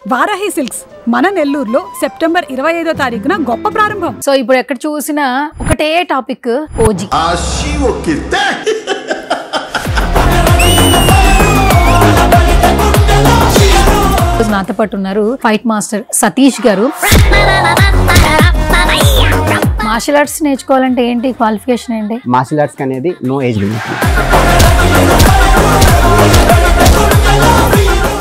Varahi silks మన నెల్లూరులో September 25వ తారీఖున గొప్ప ప్రారంభం. సో ఇప్పుడు ఎక్కడ చూసినా ఒకటే టాపిక్ ఓజీ. నాతో పాటు ఉన్నారు ఫైట్ మాస్టర్ సతీష్ గారు. మార్షల్ ఆర్ట్స్ నేర్చుకోవాలంటే ఏంటి క్వాలిఫికేషన్ ఏంటి? మార్షల్ ఆర్ట్స్ అనేది no age limit.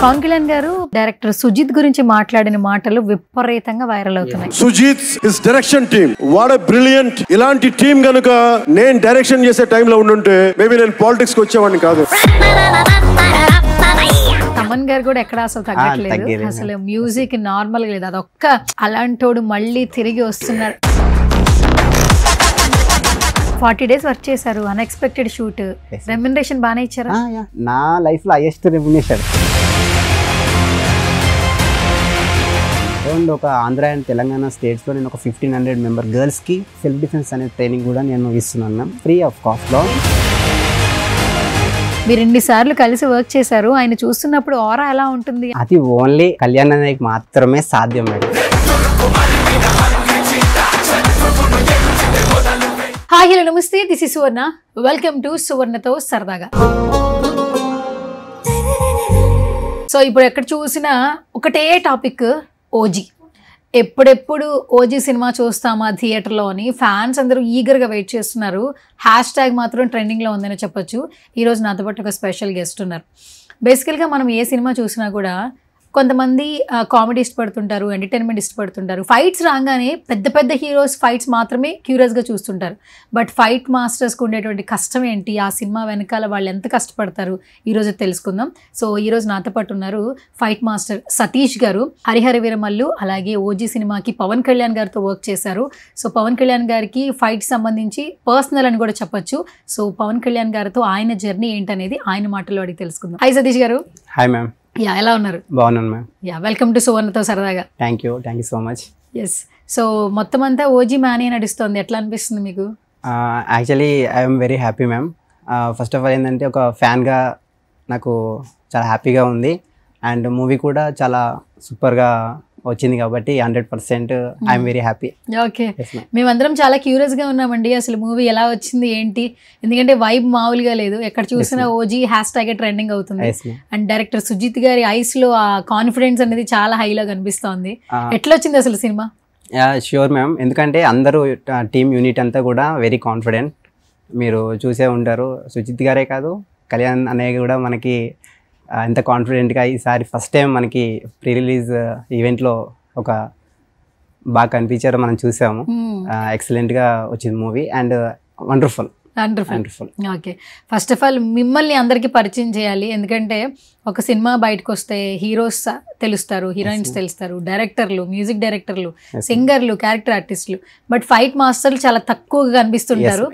Pawan Kalyan గారు డైరెక్టర్ సుజిత్ గురించి మాట్లాడిన మాటలు విపరీతంగా వైరల్ అవుతున్నాయి. Sujeeth his direction team what a brilliant. ఇలాంటి టీమ్ గనుక నేను డైరెక్షన్ చేసే టైంలో ఉండుంటే మేబీ నేను పాలిటిక్స్ కి వచ్చేవాడిని కాదు. తమన్ గారు కూడా ఎక్కడ అసలు తగ్గట్లేదు, అసలు మ్యూజిక్ నార్మల్ గా లేదు. అదొక్క అలాంటోడు మళ్ళీ తిరిగి వస్తున్నాడు. 40 days వర్క్ చేశారు, అన్ఎక్స్పెక్టెడ్ షూట్, రెమ్యునరేషన్ బాగానే ఇచ్చారా? నా లైఫ్ లో హైయెస్ట్ రెమ్యునరేషన్. ఒక ఆంధ్ర అండ్ తెలంగాణ స్టేట్స్ లో నేను ఒక 1500 మెంబర్ గర్ల్స్ కి సెల్ఫ్ డిఫెన్స్ అనే ట్రైనింగ్ కూడా నేను ఇస్తున్నాను ఫ్రీ ఆఫ్ కాస్ట్ లో. మీరు 2 సార్లు కలిసి వర్క్ చేశారు, ఆయన చూస్తున్నప్పుడు ఆరా ఎలా ఉంటుంది? అది ఓన్లీ కళ్యాణ్ అన్నయ్యకి మాత్రమే సాధ్యం మేడం. హాయ్ హలో నమస్తే, this is Suvarna. Welcome to సువర్ణతో సరదాగా. సో ఇప్పుడు ఎక్కడ చూసినా ఒకటే టాపిక్ ఓజీ. ఎప్పుడెప్పుడు ఓజీ సినిమా చూస్తామా థియేటర్లో అని ఫ్యాన్స్ అందరూ ఈగర్గా వెయిట్ చేస్తున్నారు. #, మాత్రం ట్రెండింగ్లో ఉందని చెప్పొచ్చు. ఈరోజు నాతో పాటు ఒక స్పెషల్ గెస్ట్ ఉన్నారు. బేసికల్గా మనం ఏ సినిమా చూసినా కూడా కొంతమంది కామెడీ ఇష్టపడుతుంటారు, ఎంటర్టైన్మెంట్ ఇష్టపడుతుంటారు. ఫైట్స్ రాగానే పెద్ద పెద్ద హీరోస్ ఫైట్స్ మాత్రమే క్యూరియస్గా చూస్తుంటారు. బట్ ఫైట్ మాస్టర్స్కి ఉండేటువంటి కష్టం ఏంటి, ఆ సినిమా వెనకాల వాళ్ళు ఎంత కష్టపడతారు, ఈరోజు తెలుసుకుందాం. సో ఈరోజు నాతో పాటు ఉన్నారు ఫైట్ మాస్టర్ సతీష్ గారు. హరిహర వీరమల్లు అలాగే ఓజీ సినిమాకి పవన్ కళ్యాణ్ గారితో వర్క్ చేశారు. సో పవన్ కళ్యాణ్ గారికి ఫైట్ సంబంధించి పర్సనల్ అని కూడా చెప్పొచ్చు. సో పవన్ కళ్యాణ్ గారితో ఆయన జర్నీ ఏంటనేది ఆయన మాటల్లో అడిగి తెలుసుకుందాం. హాయ్ సతీష్ గారు. Hi ma'am. ఎలా ఉన్నారు? బాగున్నాను మ్యామ్. వెల్కమ్ టు సువర్ణతో సరదాగా. Thank you so much. Yes. So మొత్తం అంతా ఓజీ మ్యానీ నడుస్తుంది, ఎట్లా అనిపిస్తుంది మీకు? Actually I'm very happy ma'am. First of all ఏంటంటే ఒక ఫ్యాన్గా నాకు చాలా హ్యాపీగా ఉంది. అండ్ మూవీ కూడా చాలా సూపర్గా వచ్చింది కాబట్టి 100% ఐఎమ్ వెరీ హ్యాపీ. ఓకే, మేమందరం చాలా క్యూరియస్గా ఉన్నామండి, అసలు మూవీ ఎలా వచ్చింది ఏంటి. ఎందుకంటే వైబ్ మామూలుగా లేదు, ఎక్కడ చూసినా ఓజీ #, ట్రెండింగ్ అవుతుంది. అండ్ డైరెక్టర్ సుజిత్ గారి ఐస్ లో ఆ కాన్ఫిడెన్స్ అనేది చాలా హైలో కనిపిస్తోంది. ఎట్లా వచ్చింది అసలు సినిమా? ష్యూర్ మ్యామ్, ఎందుకంటే అందరూ టీమ్ యూనిట్ అంతా కూడా వెరీ కాన్ఫిడెంట్. మీరు చూసే ఉంటారు, సుజిత్ గారే కాదు కళ్యాణ్ అన్నయ్య కూడా మనకి ఎంత కాన్ఫిడెంట్గా ఈసారి ఫస్ట్ టైం మనకి ప్రీ రిలీజ్ ఈవెంట్లో ఒక బాగా కనిపించారో మనం చూసాము. ఎక్సలెంట్గా వచ్చింది movie and wonderful. Okay, first of all మిమ్మల్ని అందరికీ పరిచయం చేయాలి. ఎందుకంటే ఒక సినిమా బయటకు వస్తే హీరోస్ తెలుస్తారు, హీరోయిన్స్ తెలుస్తారు, డైరెక్టర్లు, మ్యూజిక్ డైరెక్టర్లు, సింగర్లు, క్యారెక్టర్ ఆర్టిస్టులు. బట్ ఫైట్ మాస్టర్లు చాలా తక్కువగా కనిపిస్తుంటారు.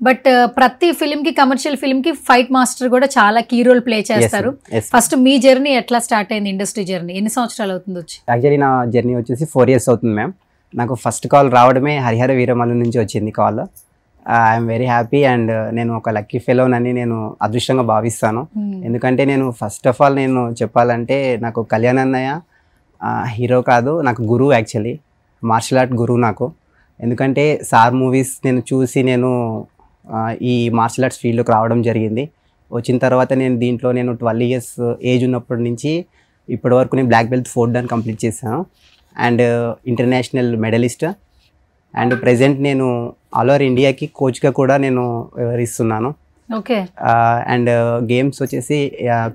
బట్ ప్రతి ఫిల్మ్ కి, కమర్షియల్ ఫిల్మ్ కి ఫైట్ మాస్టర్ కూడా చాలా కీ రోల్ ప్లే చేస్తారు. ఫస్ట్ మీ జర్నీ ఎట్లా స్టార్ట్ అయింది, ఇండస్ట్రీ జర్నీ ఎన్ని సంవత్సరాలు అవుతుంది వచ్చి? యాక్చువల్లీ నా జర్నీ వచ్చేసి 4 years అవుతుంది మ్యామ్. నాకు ఫస్ట్ కాల్ రావడమే హరిహర వీరమల్లు నుంచి వచ్చింది call. I'm very happy and నేను ఒక లక్కీ ఫెలోనని నేను అదృష్టంగా భావిస్తాను. ఎందుకంటే నేను ఫస్ట్ ఆఫ్ ఆల్ నేను చెప్పాలంటే నాకు కళ్యాణ్ అన్నయ్య హీరో కాదు, నాకు గురువు. యాక్చువల్లీ మార్షల్ ఆర్ట్ గురువు నాకు. ఎందుకంటే సార్ మూవీస్ నేను చూసి నేను ఈ మార్షల్ ఆర్ట్స్ ఫీల్డ్లోకి రావడం జరిగింది. వచ్చిన తర్వాత నేను దీంట్లో నేను 12 years ఏజ్ ఉన్నప్పటి నుంచి ఇప్పటి వరకు నేను బ్లాక్ బెల్ట్ 4 Dan కంప్లీట్ చేశాను. And international medallist. And present నేను ఆల్ ఓవర్ ఇండియాకి కోచ్గా కూడా నేను వివరిస్తున్నాను. ఓకే. అండ్ గేమ్స్ వచ్చేసి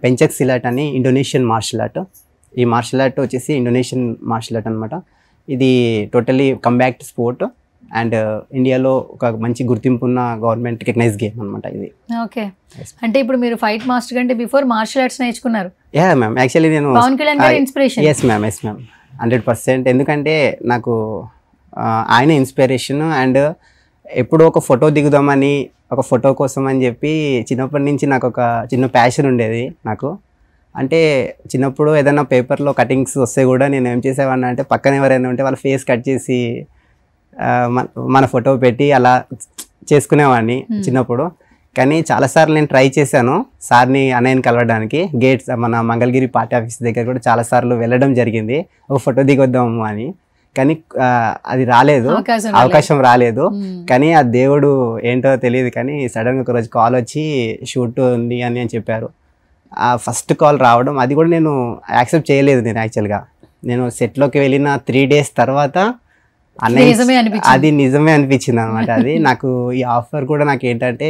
పెంచక్ సిలాట్ అని ఇండోనేషియన్ మార్షల్ ఆర్ట్. ఈ మార్షల్ ఆర్ట్ వచ్చేసి ఇండోనేషియన్ మార్షల్ ఆర్ట్ అనమాట. ఇది టోటలీ కంబ్యాక్ట్ స్పోర్ట్ అండ్ ఇండియాలో ఒక మంచి గుర్తింపు ఉన్న గవర్నమెంట్ రికగ్నైజ్ గేమ్ అనమాట ఇది. ఓకే, అంటే ఇప్పుడు మీరు ఫైట్ మాస్టర్ కంటే బిఫోర్ మార్షల్ ఆర్ట్స్ నేర్చుకున్నారు? యా మ్యామ్, యాక్చువల్లీ నేను పవన్ కళ్యాణ్ గారి ఇన్స్పిరేషన్. Yes ma'am 100%. ఎందుకంటే నాకు ఆయన ఇన్స్పిరేషన్. అండ్ ఎప్పుడో ఒక ఫోటో దిగుదామని, ఒక ఫోటో కోసం అని చెప్పి చిన్నప్పటి నుంచి నాకు ఒక చిన్న ప్యాషన్ ఉండేది నాకు. అంటే చిన్నప్పుడు ఏదైనా పేపర్లో కటింగ్స్ వస్తే కూడా నేను ఏం చేసేవాడిని అంటే పక్కన ఎవరైనా ఉంటే వాళ్ళ ఫేస్ కట్ చేసి మన ఫోటో పెట్టి అలా చేసుకునేవాడిని చిన్నప్పుడు. కానీ చాలాసార్లు నేను ట్రై చేశాను సార్ని అన్నయ్యని కలవడానికి. గేట్స్ మన మంగళగిరి పార్టీ ఆఫీస్ దగ్గర కూడా చాలాసార్లు వెళ్ళడం జరిగింది, ఒక ఫోటో దిగొద్దాము అని. కానీ అది రాలేదు, అవకాశం రాలేదు. కానీ ఆ దేవుడు ఏంటో తెలియదు, కానీ సడన్గా ఒకరోజు కాల్ వచ్చి షూట్ ఉంది అని చెప్పారు. ఆ ఫస్ట్ కాల్ రావడం అది కూడా నేను యాక్సెప్ట్ చేయలేదు. నేను యాక్చువల్గా నేను సెట్లోకి వెళ్ళిన 3 days తర్వాత అది నిజమే అనిపించింది అనమాట. అది నాకు ఈ ఆఫర్ కూడా నాకు ఏంటంటే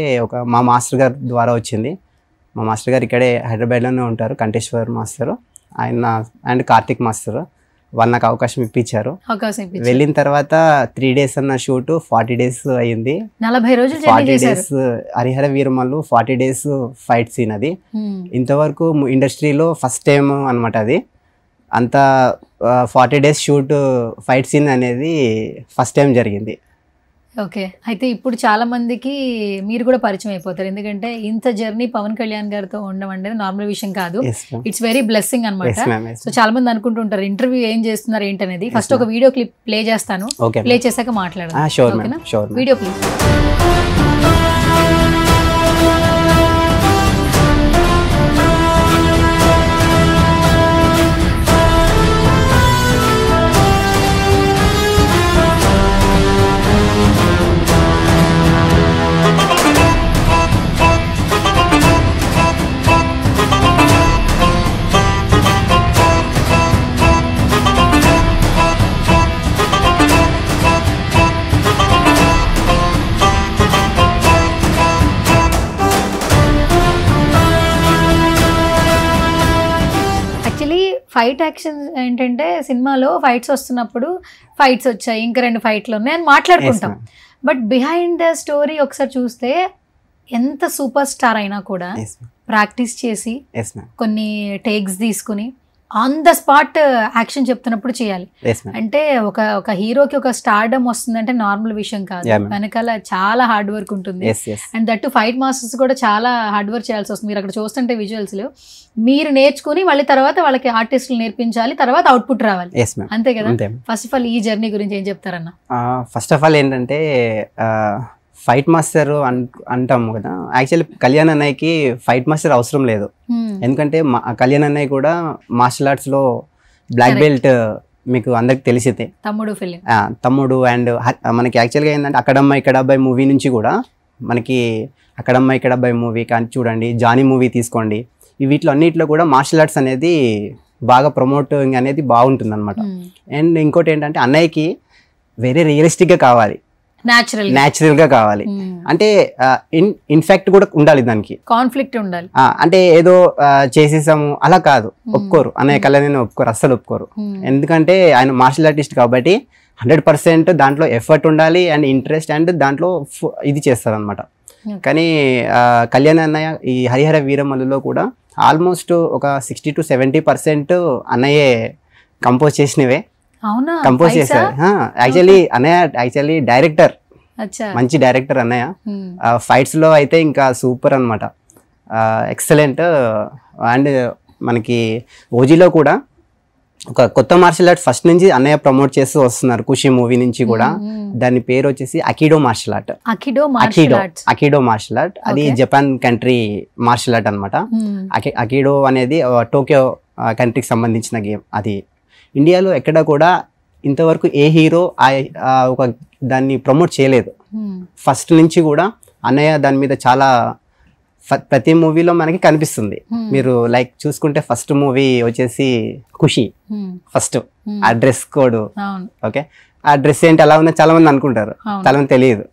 మా మాస్టర్ గారి ద్వారా వచ్చింది. మా మాస్టర్ గారు ఇక్కడే హైదరాబాద్లోనే ఉంటారు, కంఠేశ్వర్ మాస్టర్ ఆయన అండ్ కార్తిక్ మాస్టర్. వాళ్ళు నాకు అవకాశం ఇప్పించారు. వెళ్ళిన తర్వాత 3 days అన్న షూట్ 40 days అయ్యింది. 40 days Harihara Veeramallu 40 days fight scene. అది ఇంతవరకు ఇండస్ట్రీలో ఫస్ట్ టైం అనమాట. అది అంత 40 days షూట్ ఫైట్ సీన్ అనేది ఫస్ట్ టైం జరిగింది. ఓకే, అయితే ఇప్పుడు చాలా మందికి మీరు కూడా పరిచయం అయిపోతారు, ఎందుకంటే ఇంత జర్నీ పవన్ కళ్యాణ్ గారితో ఉండడం అనేది నార్మల్ విషయం కాదు. ఇట్స్ వెరీ బ్లెస్సింగ్ అనమాట. సో చాలా మంది అనుకుంటుంటారు ఇంటర్వ్యూ ఏం చేస్తున్నారు ఏంటనేది. ఫస్ట్ ఒక వీడియో క్లిప్ ప్లే చేస్తాను, ప్లే చేశాక మాట్లాడదాం. Video please. ఫైట్ యాక్షన్ ఏంటంటే సినిమాలో ఫైట్స్ వస్తున్నప్పుడు ఫైట్స్ వచ్చాయి, ఇంకా 2 ఫైట్లు ఉన్నాయి అని మాట్లాడుకుంటాం. బట్ బిహైండ్ ద స్టోరీ ఒకసారి చూస్తే ఎంత సూపర్ స్టార్ అయినా కూడా ప్రాక్టీస్ చేసి కొన్ని టేక్స్ తీసుకుని ఆన్ ద స్పాట్ యాక్షన్ చెప్తున్నప్పుడు చేయాలి. అంటే ఒక హీరోకి ఒక స్టార్డమ్ వస్తుందంటే నార్మల్ విషయం కాదు, వెనకాల చాలా హార్డ్ వర్క్ ఉంటుంది. అండ్ దట్ ఫైట్ మాస్టర్స్ కూడా చాలా హార్డ్ వర్క్ చేయాల్సి వస్తుంది. మీరు అక్కడ చూస్తుంటే విజువల్స్ లో మీరు నేర్చుకుని మళ్ళీ తర్వాత వాళ్ళకి ఆర్టిస్టులు నేర్పించాలి, తర్వాత అవుట్పుట్ రావాలి, అంతే కదా. ఫస్ట్ ఆఫ్ ఆల్ ఈ జర్నీ గురించి ఏం చెప్తారన్న? ఫస్ట్ ఆఫ్ ఆల్ ఏంటంటే ఫైట్ మాస్టర్ అంటాము కదా, యాక్చువల్లీ కళ్యాణ్ అన్నయ్యకి ఫైట్ మాస్టర్ అవసరం లేదు. ఎందుకంటే కళ్యాణ్ అన్నయ్య కూడా మార్షల్ ఆర్ట్స్ లో బ్లాక్ బెల్ట్, మీకు అందరికి తెలిసితే తమ్ముడు. అండ్ మనకి యాక్చువల్గా ఏంటంటే అక్కడమ్మ ఇక్కడ అబ్బాయి మూవీ నుంచి కూడా మనకి అక్కడమ్మ ఇక్కడ అబ్బాయి మూవీ కానీ చూడండి, జానీ మూవీ తీసుకోండి, వీటిలో అన్నిట్లో కూడా మార్షల్ ఆర్ట్స్ అనేది బాగా ప్రమోటింగ్ అనేది బాగుంటుంది అనమాట. అండ్ ఇంకోటి ఏంటంటే అన్నయ్యకి వేరే రియలిస్టిక్గా కావాలి, న్యాచురల్ గా కావాలి. అంటే ఇన్ఫాక్ట్ కూడా ఉండాలి, దానికి కాన్ఫ్లిక్ట్ ఉండాలి. అంటే ఏదో చేసేసాము అలా కాదు, ఒప్పుకోరు అన్నయ్య కళ్యాణ్ ఒప్పుకోరు, అస్సలు ఒప్పుకోరు. ఎందుకంటే ఆయన మార్షల్ ఆర్టిస్ట్ కాబట్టి 100% దాంట్లో ఎఫర్ట్ ఉండాలి అండ్ ఇంట్రెస్ట్ అండ్ దాంట్లో ఇది చేస్తారు అనమాట. కానీ కళ్యాణ్ అన్నయ్య ఈ హరిహర వీరమల్లులో కూడా ఆల్మోస్ట్ ఒక 60 to 70% అన్నయ్యే కంపోజ్ చేసినవే, కంపోజ్ చేశారు. యాక్చువల్లీ డైరెక్టర్, మంచి డైరెక్టర్ అన్నయ్య. ఫైట్స్ లో అయితే ఇంకా సూపర్ అనమాట, ఎక్సలెంట్. అండ్ మనకి ఓజీలో కూడా ఒక కొత్త మార్షల్ ఆర్ట్ ఫస్ట్ నుంచి అన్నయ్య ప్రమోట్ చేస్తూ వస్తున్నారు, ఖుషి మూవీ నుంచి కూడా. దాని పేరు వచ్చేసి aikido martial art. Aikido martial art అది జపాన్ కంట్రీ మార్షల్ ఆర్ట్ అనమాట. అకిడో అనేది టోక్యో కంట్రీకి సంబంధించిన గేమ్. అది ఇండియాలో ఎక్కడ కూడా ఇంతవరకు ఏ హీరో ఒక దాన్ని ప్రమోట్ చేయలేదు. ఫస్ట్ నుంచి కూడా అన్నయ్య దాని మీద చాలా ప్రతి మూవీలో మనకి కనిపిస్తుంది. మీరు లైక్ చూసుకుంటే ఫస్ట్ మూవీ వచ్చేసి ఖుషి, ఫస్ట్ ఆ డ్రెస్ కోడ్, ఓకే, ఆ డ్రెస్ ఏంటి అలా ఉన్నా చాలా మంది అనుకుంటారు, చాలా మంది తెలియదు.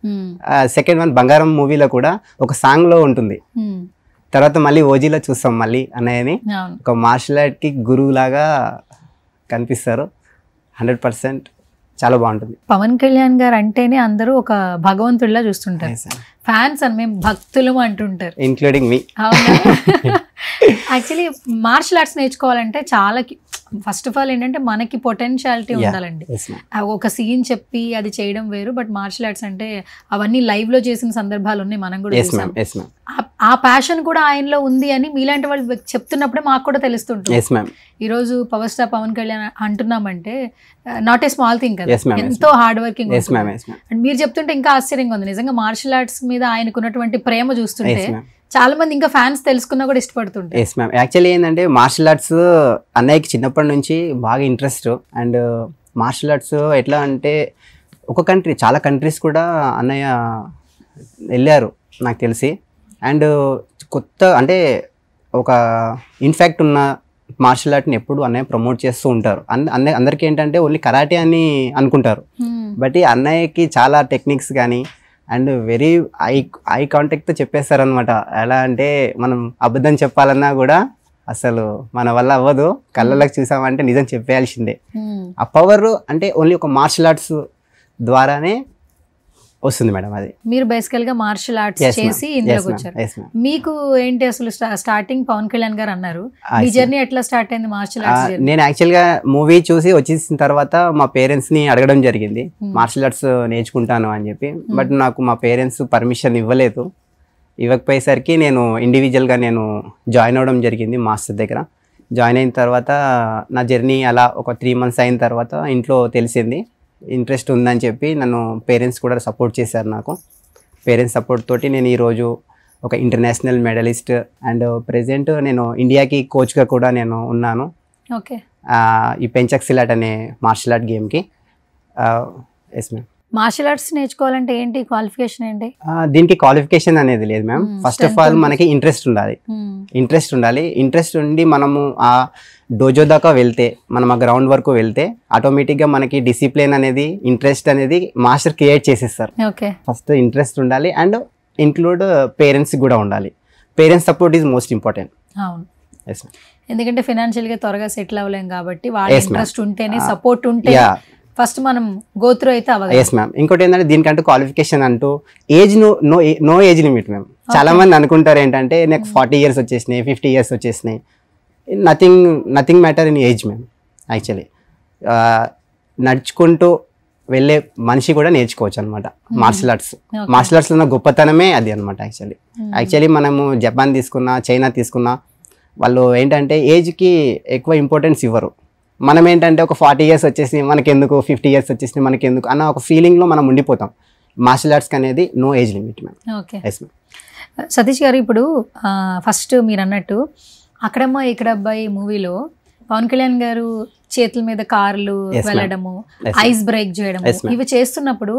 సెకండ్ వన్ బంగారం మూవీలో కూడా ఒక సాంగ్ లో ఉంటుంది. తర్వాత మళ్ళీ ఓజీలో చూస్తాం మళ్ళీ అన్నయ్యని ఒక మార్షల్ ఆర్ట్ కి గురువు లాగా కనిపిస్తారు. 100% చాలా బాగుంటుంది. పవన్ కళ్యాణ్ గారు అంటేనే అందరూ ఒక భగవంతుడిలా చూస్తుంటారు, ఫ్యాన్స్ అని మేము భక్తులు అంటుంటారు, ఇంక్లూడింగ్ మీ. యాక్చువల్లీ మార్షల్ ఆర్ట్స్ నేర్చుకోవాలంటే చాలా ఫస్ట్ ఆఫ్ ఆల్ ఏంటంటే మనకి పొటెన్షియాలిటీ ఉండాలండి. ఒక సీన్ చెప్పి అది చేయడం వేరు, బట్ మార్షల్ ఆర్ట్స్ అంటే అవన్నీ లైవ్ లో చేసిన సందర్భాలు ఉన్నాయి, మనం కూడా చూసాం. ఆ ప్యాషన్ కూడా ఆయనలో ఉంది అని మీలాంటి వాళ్ళు చెప్తున్నప్పుడే మాకు కూడా తెలుస్తుంటుంది. Yes ma'am. ఈరోజు పవర్ స్టార్ పవన్ కళ్యాణ్ అంటున్నామంటే నాట్ ఏ స్మాల్ థింగ్ కదా, Yes, ma'am. ఎంతో hard working. Yes ma'am. Yes ma'am. And మీరు చెప్తుంటే ఇంకా ఆశ్చర్యంగా ఉంది నిజంగా. మార్షల్ ఆర్ట్స్ మీద ఆయనకున్నటువంటి ప్రేమ చూస్తుంటే ఎస్ మ్యామ్. చాలా మంది ఇంకా ఫ్యాన్స్ తెలుసుకున్నా కూడా ఇష్టపడుతుంటారు. Yes ma'am. యాక్చువల్లీ ఏంటంటే మార్షల్ ఆర్ట్స్ అన్నయ్యకి చిన్నప్పటి నుంచి బాగా ఇంట్రెస్ట్. అండ్ మార్షల్ ఆర్ట్స్ ఎట్లా అంటే ఒక కంట్రీ, చాలా కంట్రీస్ కూడా అన్నయ్య వెళ్ళారు నాకు తెలిసి. అండ్ కొత్త అంటే ఒక ఇన్ఫాక్ట్ ఉన్న మార్షల్ ఆర్ట్ని ఎప్పుడు అన్నయ్య ప్రమోట్ చేస్తూ ఉంటారు. అందరికీ ఏంటంటే ఓన్లీ కరాటే అని అనుకుంటారు. బట్ ఈ అన్నయ్యకి చాలా టెక్నిక్స్ కానీ అండ్ వెరీ ఐ కాంటాక్ట్తో చెప్పేస్తారనమాట. ఎలా అంటే మనం అబద్ధం చెప్పాలన్నా కూడా అసలు మన వల్ల అవ్వదు, కళ్ళలోకి చూసామంటే నిజం చెప్పేయాల్సిందే. ఆ పవర్ అంటే ఓన్లీ ఒక మార్షల్ ఆర్ట్స్ ద్వారానే వస్తుంది మేడం. అది మీరు బేసికల్ గా మార్షల్ ఆర్ట్స్ చేసి ఇందులోకి వచ్చారు. మీకు ఏంటి అసలు స్టార్టింగ్ పవన్ కళ్యాణ్ గారు అన్నారు, మీ జర్నీ ఎట్లా స్టార్ట్ అయింది మార్షల్ ఆర్ట్స్? నేను యాక్చువల్గా మూవీ చూసి వచ్చేసిన తర్వాత మా పేరెంట్స్ ని అడగడం జరిగింది మార్షల్ ఆర్ట్స్ నేర్చుకుంటాను అని చెప్పి. బట్ నాకు మా పేరెంట్స్ పర్మిషన్ ఇవ్వలేదు. ఇవ్వకపోయేసరికి నేను ఇండివిజువల్గా నేను జాయిన్ అవ్వడం జరిగింది మాస్టర్ దగ్గర. జాయిన్ అయిన తర్వాత నా జర్నీ అలా ఒక 3 months అయిన తర్వాత ఇంట్లో తెలిసింది ఇంట్రెస్ట్ ఉందని చెప్పి. నన్ను పేరెంట్స్ కూడా సపోర్ట్ చేశారు. నాకు పేరెంట్స్ సపోర్ట్ తోటి నేను ఈరోజు ఒక ఇంటర్నేషనల్ మెడలిస్ట్ అండ్ ప్రెజెంట్ నేను ఇండియాకి కోచ్గా కూడా నేను ఉన్నాను. ఓకే. ఈ పెంచక్ సిలాట్ అనే మార్షల్ ఆర్ట్ గేమ్కి. Yes ma'am. మార్షల్ ఆర్ట్స్ నేర్చుకోవాలంటే ఏంటి క్వాలిఫికేషన్ ఏంటి? దీనికి క్వాలిఫికేషన్ అనేది లేదు మ్యామ్. ఫస్ట్ ఆఫ్ ఆల్ మనకి ఇంట్రెస్ట్ ఉండాలి. ఇంట్రెస్ట్ ఉండి మనము ఆ డోజో దాకా వెళ్తే, మనం ఆ గ్రౌండ్ వరకు వెళ్తే ఆటోమేటిక్గా మనకి డిసిప్లిన్ అనేది, ఇంట్రెస్ట్ అనేది మాస్టర్ క్రియేట్ చేసేస్తారు. ఓకే. ఫస్ట్ ఇంట్రెస్ట్ ఉండాలి అండ్ ఇంక్లూడ్ పేరెంట్స్ కూడా ఉండాలి. Parents support is most important. అవును. ఎందుకంటే ఫినాన్షియల్ గా త్వరగా సెటిల్ అవ్వలేం కాబట్టి వాళ్ళ ఇంట్రెస్ట్ ఉంటేనే, సపోర్ట్ ఉంటే ఫస్ట్ మనం గోత్రు అయితే అవ్వదు. Yes ma'am. ఇంకోటి ఏంటంటే దీనికంటూ క్వాలిఫికేషన్ అంటూ age no age limit ma'am. చాలా మంది అనుకుంటారు ఏంటంటే నాకు 40 years వచ్చేసినాయి, 50 years వచ్చేసినాయి. Nothing matter in age ma'am. Actually నడుచుకుంటూ వెళ్ళే మనిషి కూడా నేర్చుకోవచ్చు అనమాట మార్షల్ ఆర్ట్స్. మార్షల్ ఆర్ట్స్లో ఉన్న గొప్పతనమే అది అనమాట. యాక్చువల్లీ మనము జపాన్ తీసుకున్నా, చైనా తీసుకున్నా, వాళ్ళు ఏంటంటే ఏజ్కి ఎక్కువ ఇంపార్టెన్స్ ఇవ్వరు. మనం ఏంటంటే ఒక 40 years వచ్చేసి మనకెందుకు, 50 years వచ్చేసి మనకెందుకు అన్న ఒక ఫీలింగ్లో మనం ఉండిపోతాం. మార్షల్ ఆర్ట్స్కి అనేది no age limit ma'am. Okay. Satish గారు, ఇప్పుడు ఫస్ట్ మీరు అన్నట్టు అక్కడమ్మ ఇక్కడ అబ్బాయి మూవీలో పవన్ కళ్యాణ్ గారు చేతుల మీద కార్లు వెళ్ళడము, ఐస్ బ్రేక్ చేయడము, ఇవి చేస్తున్నప్పుడు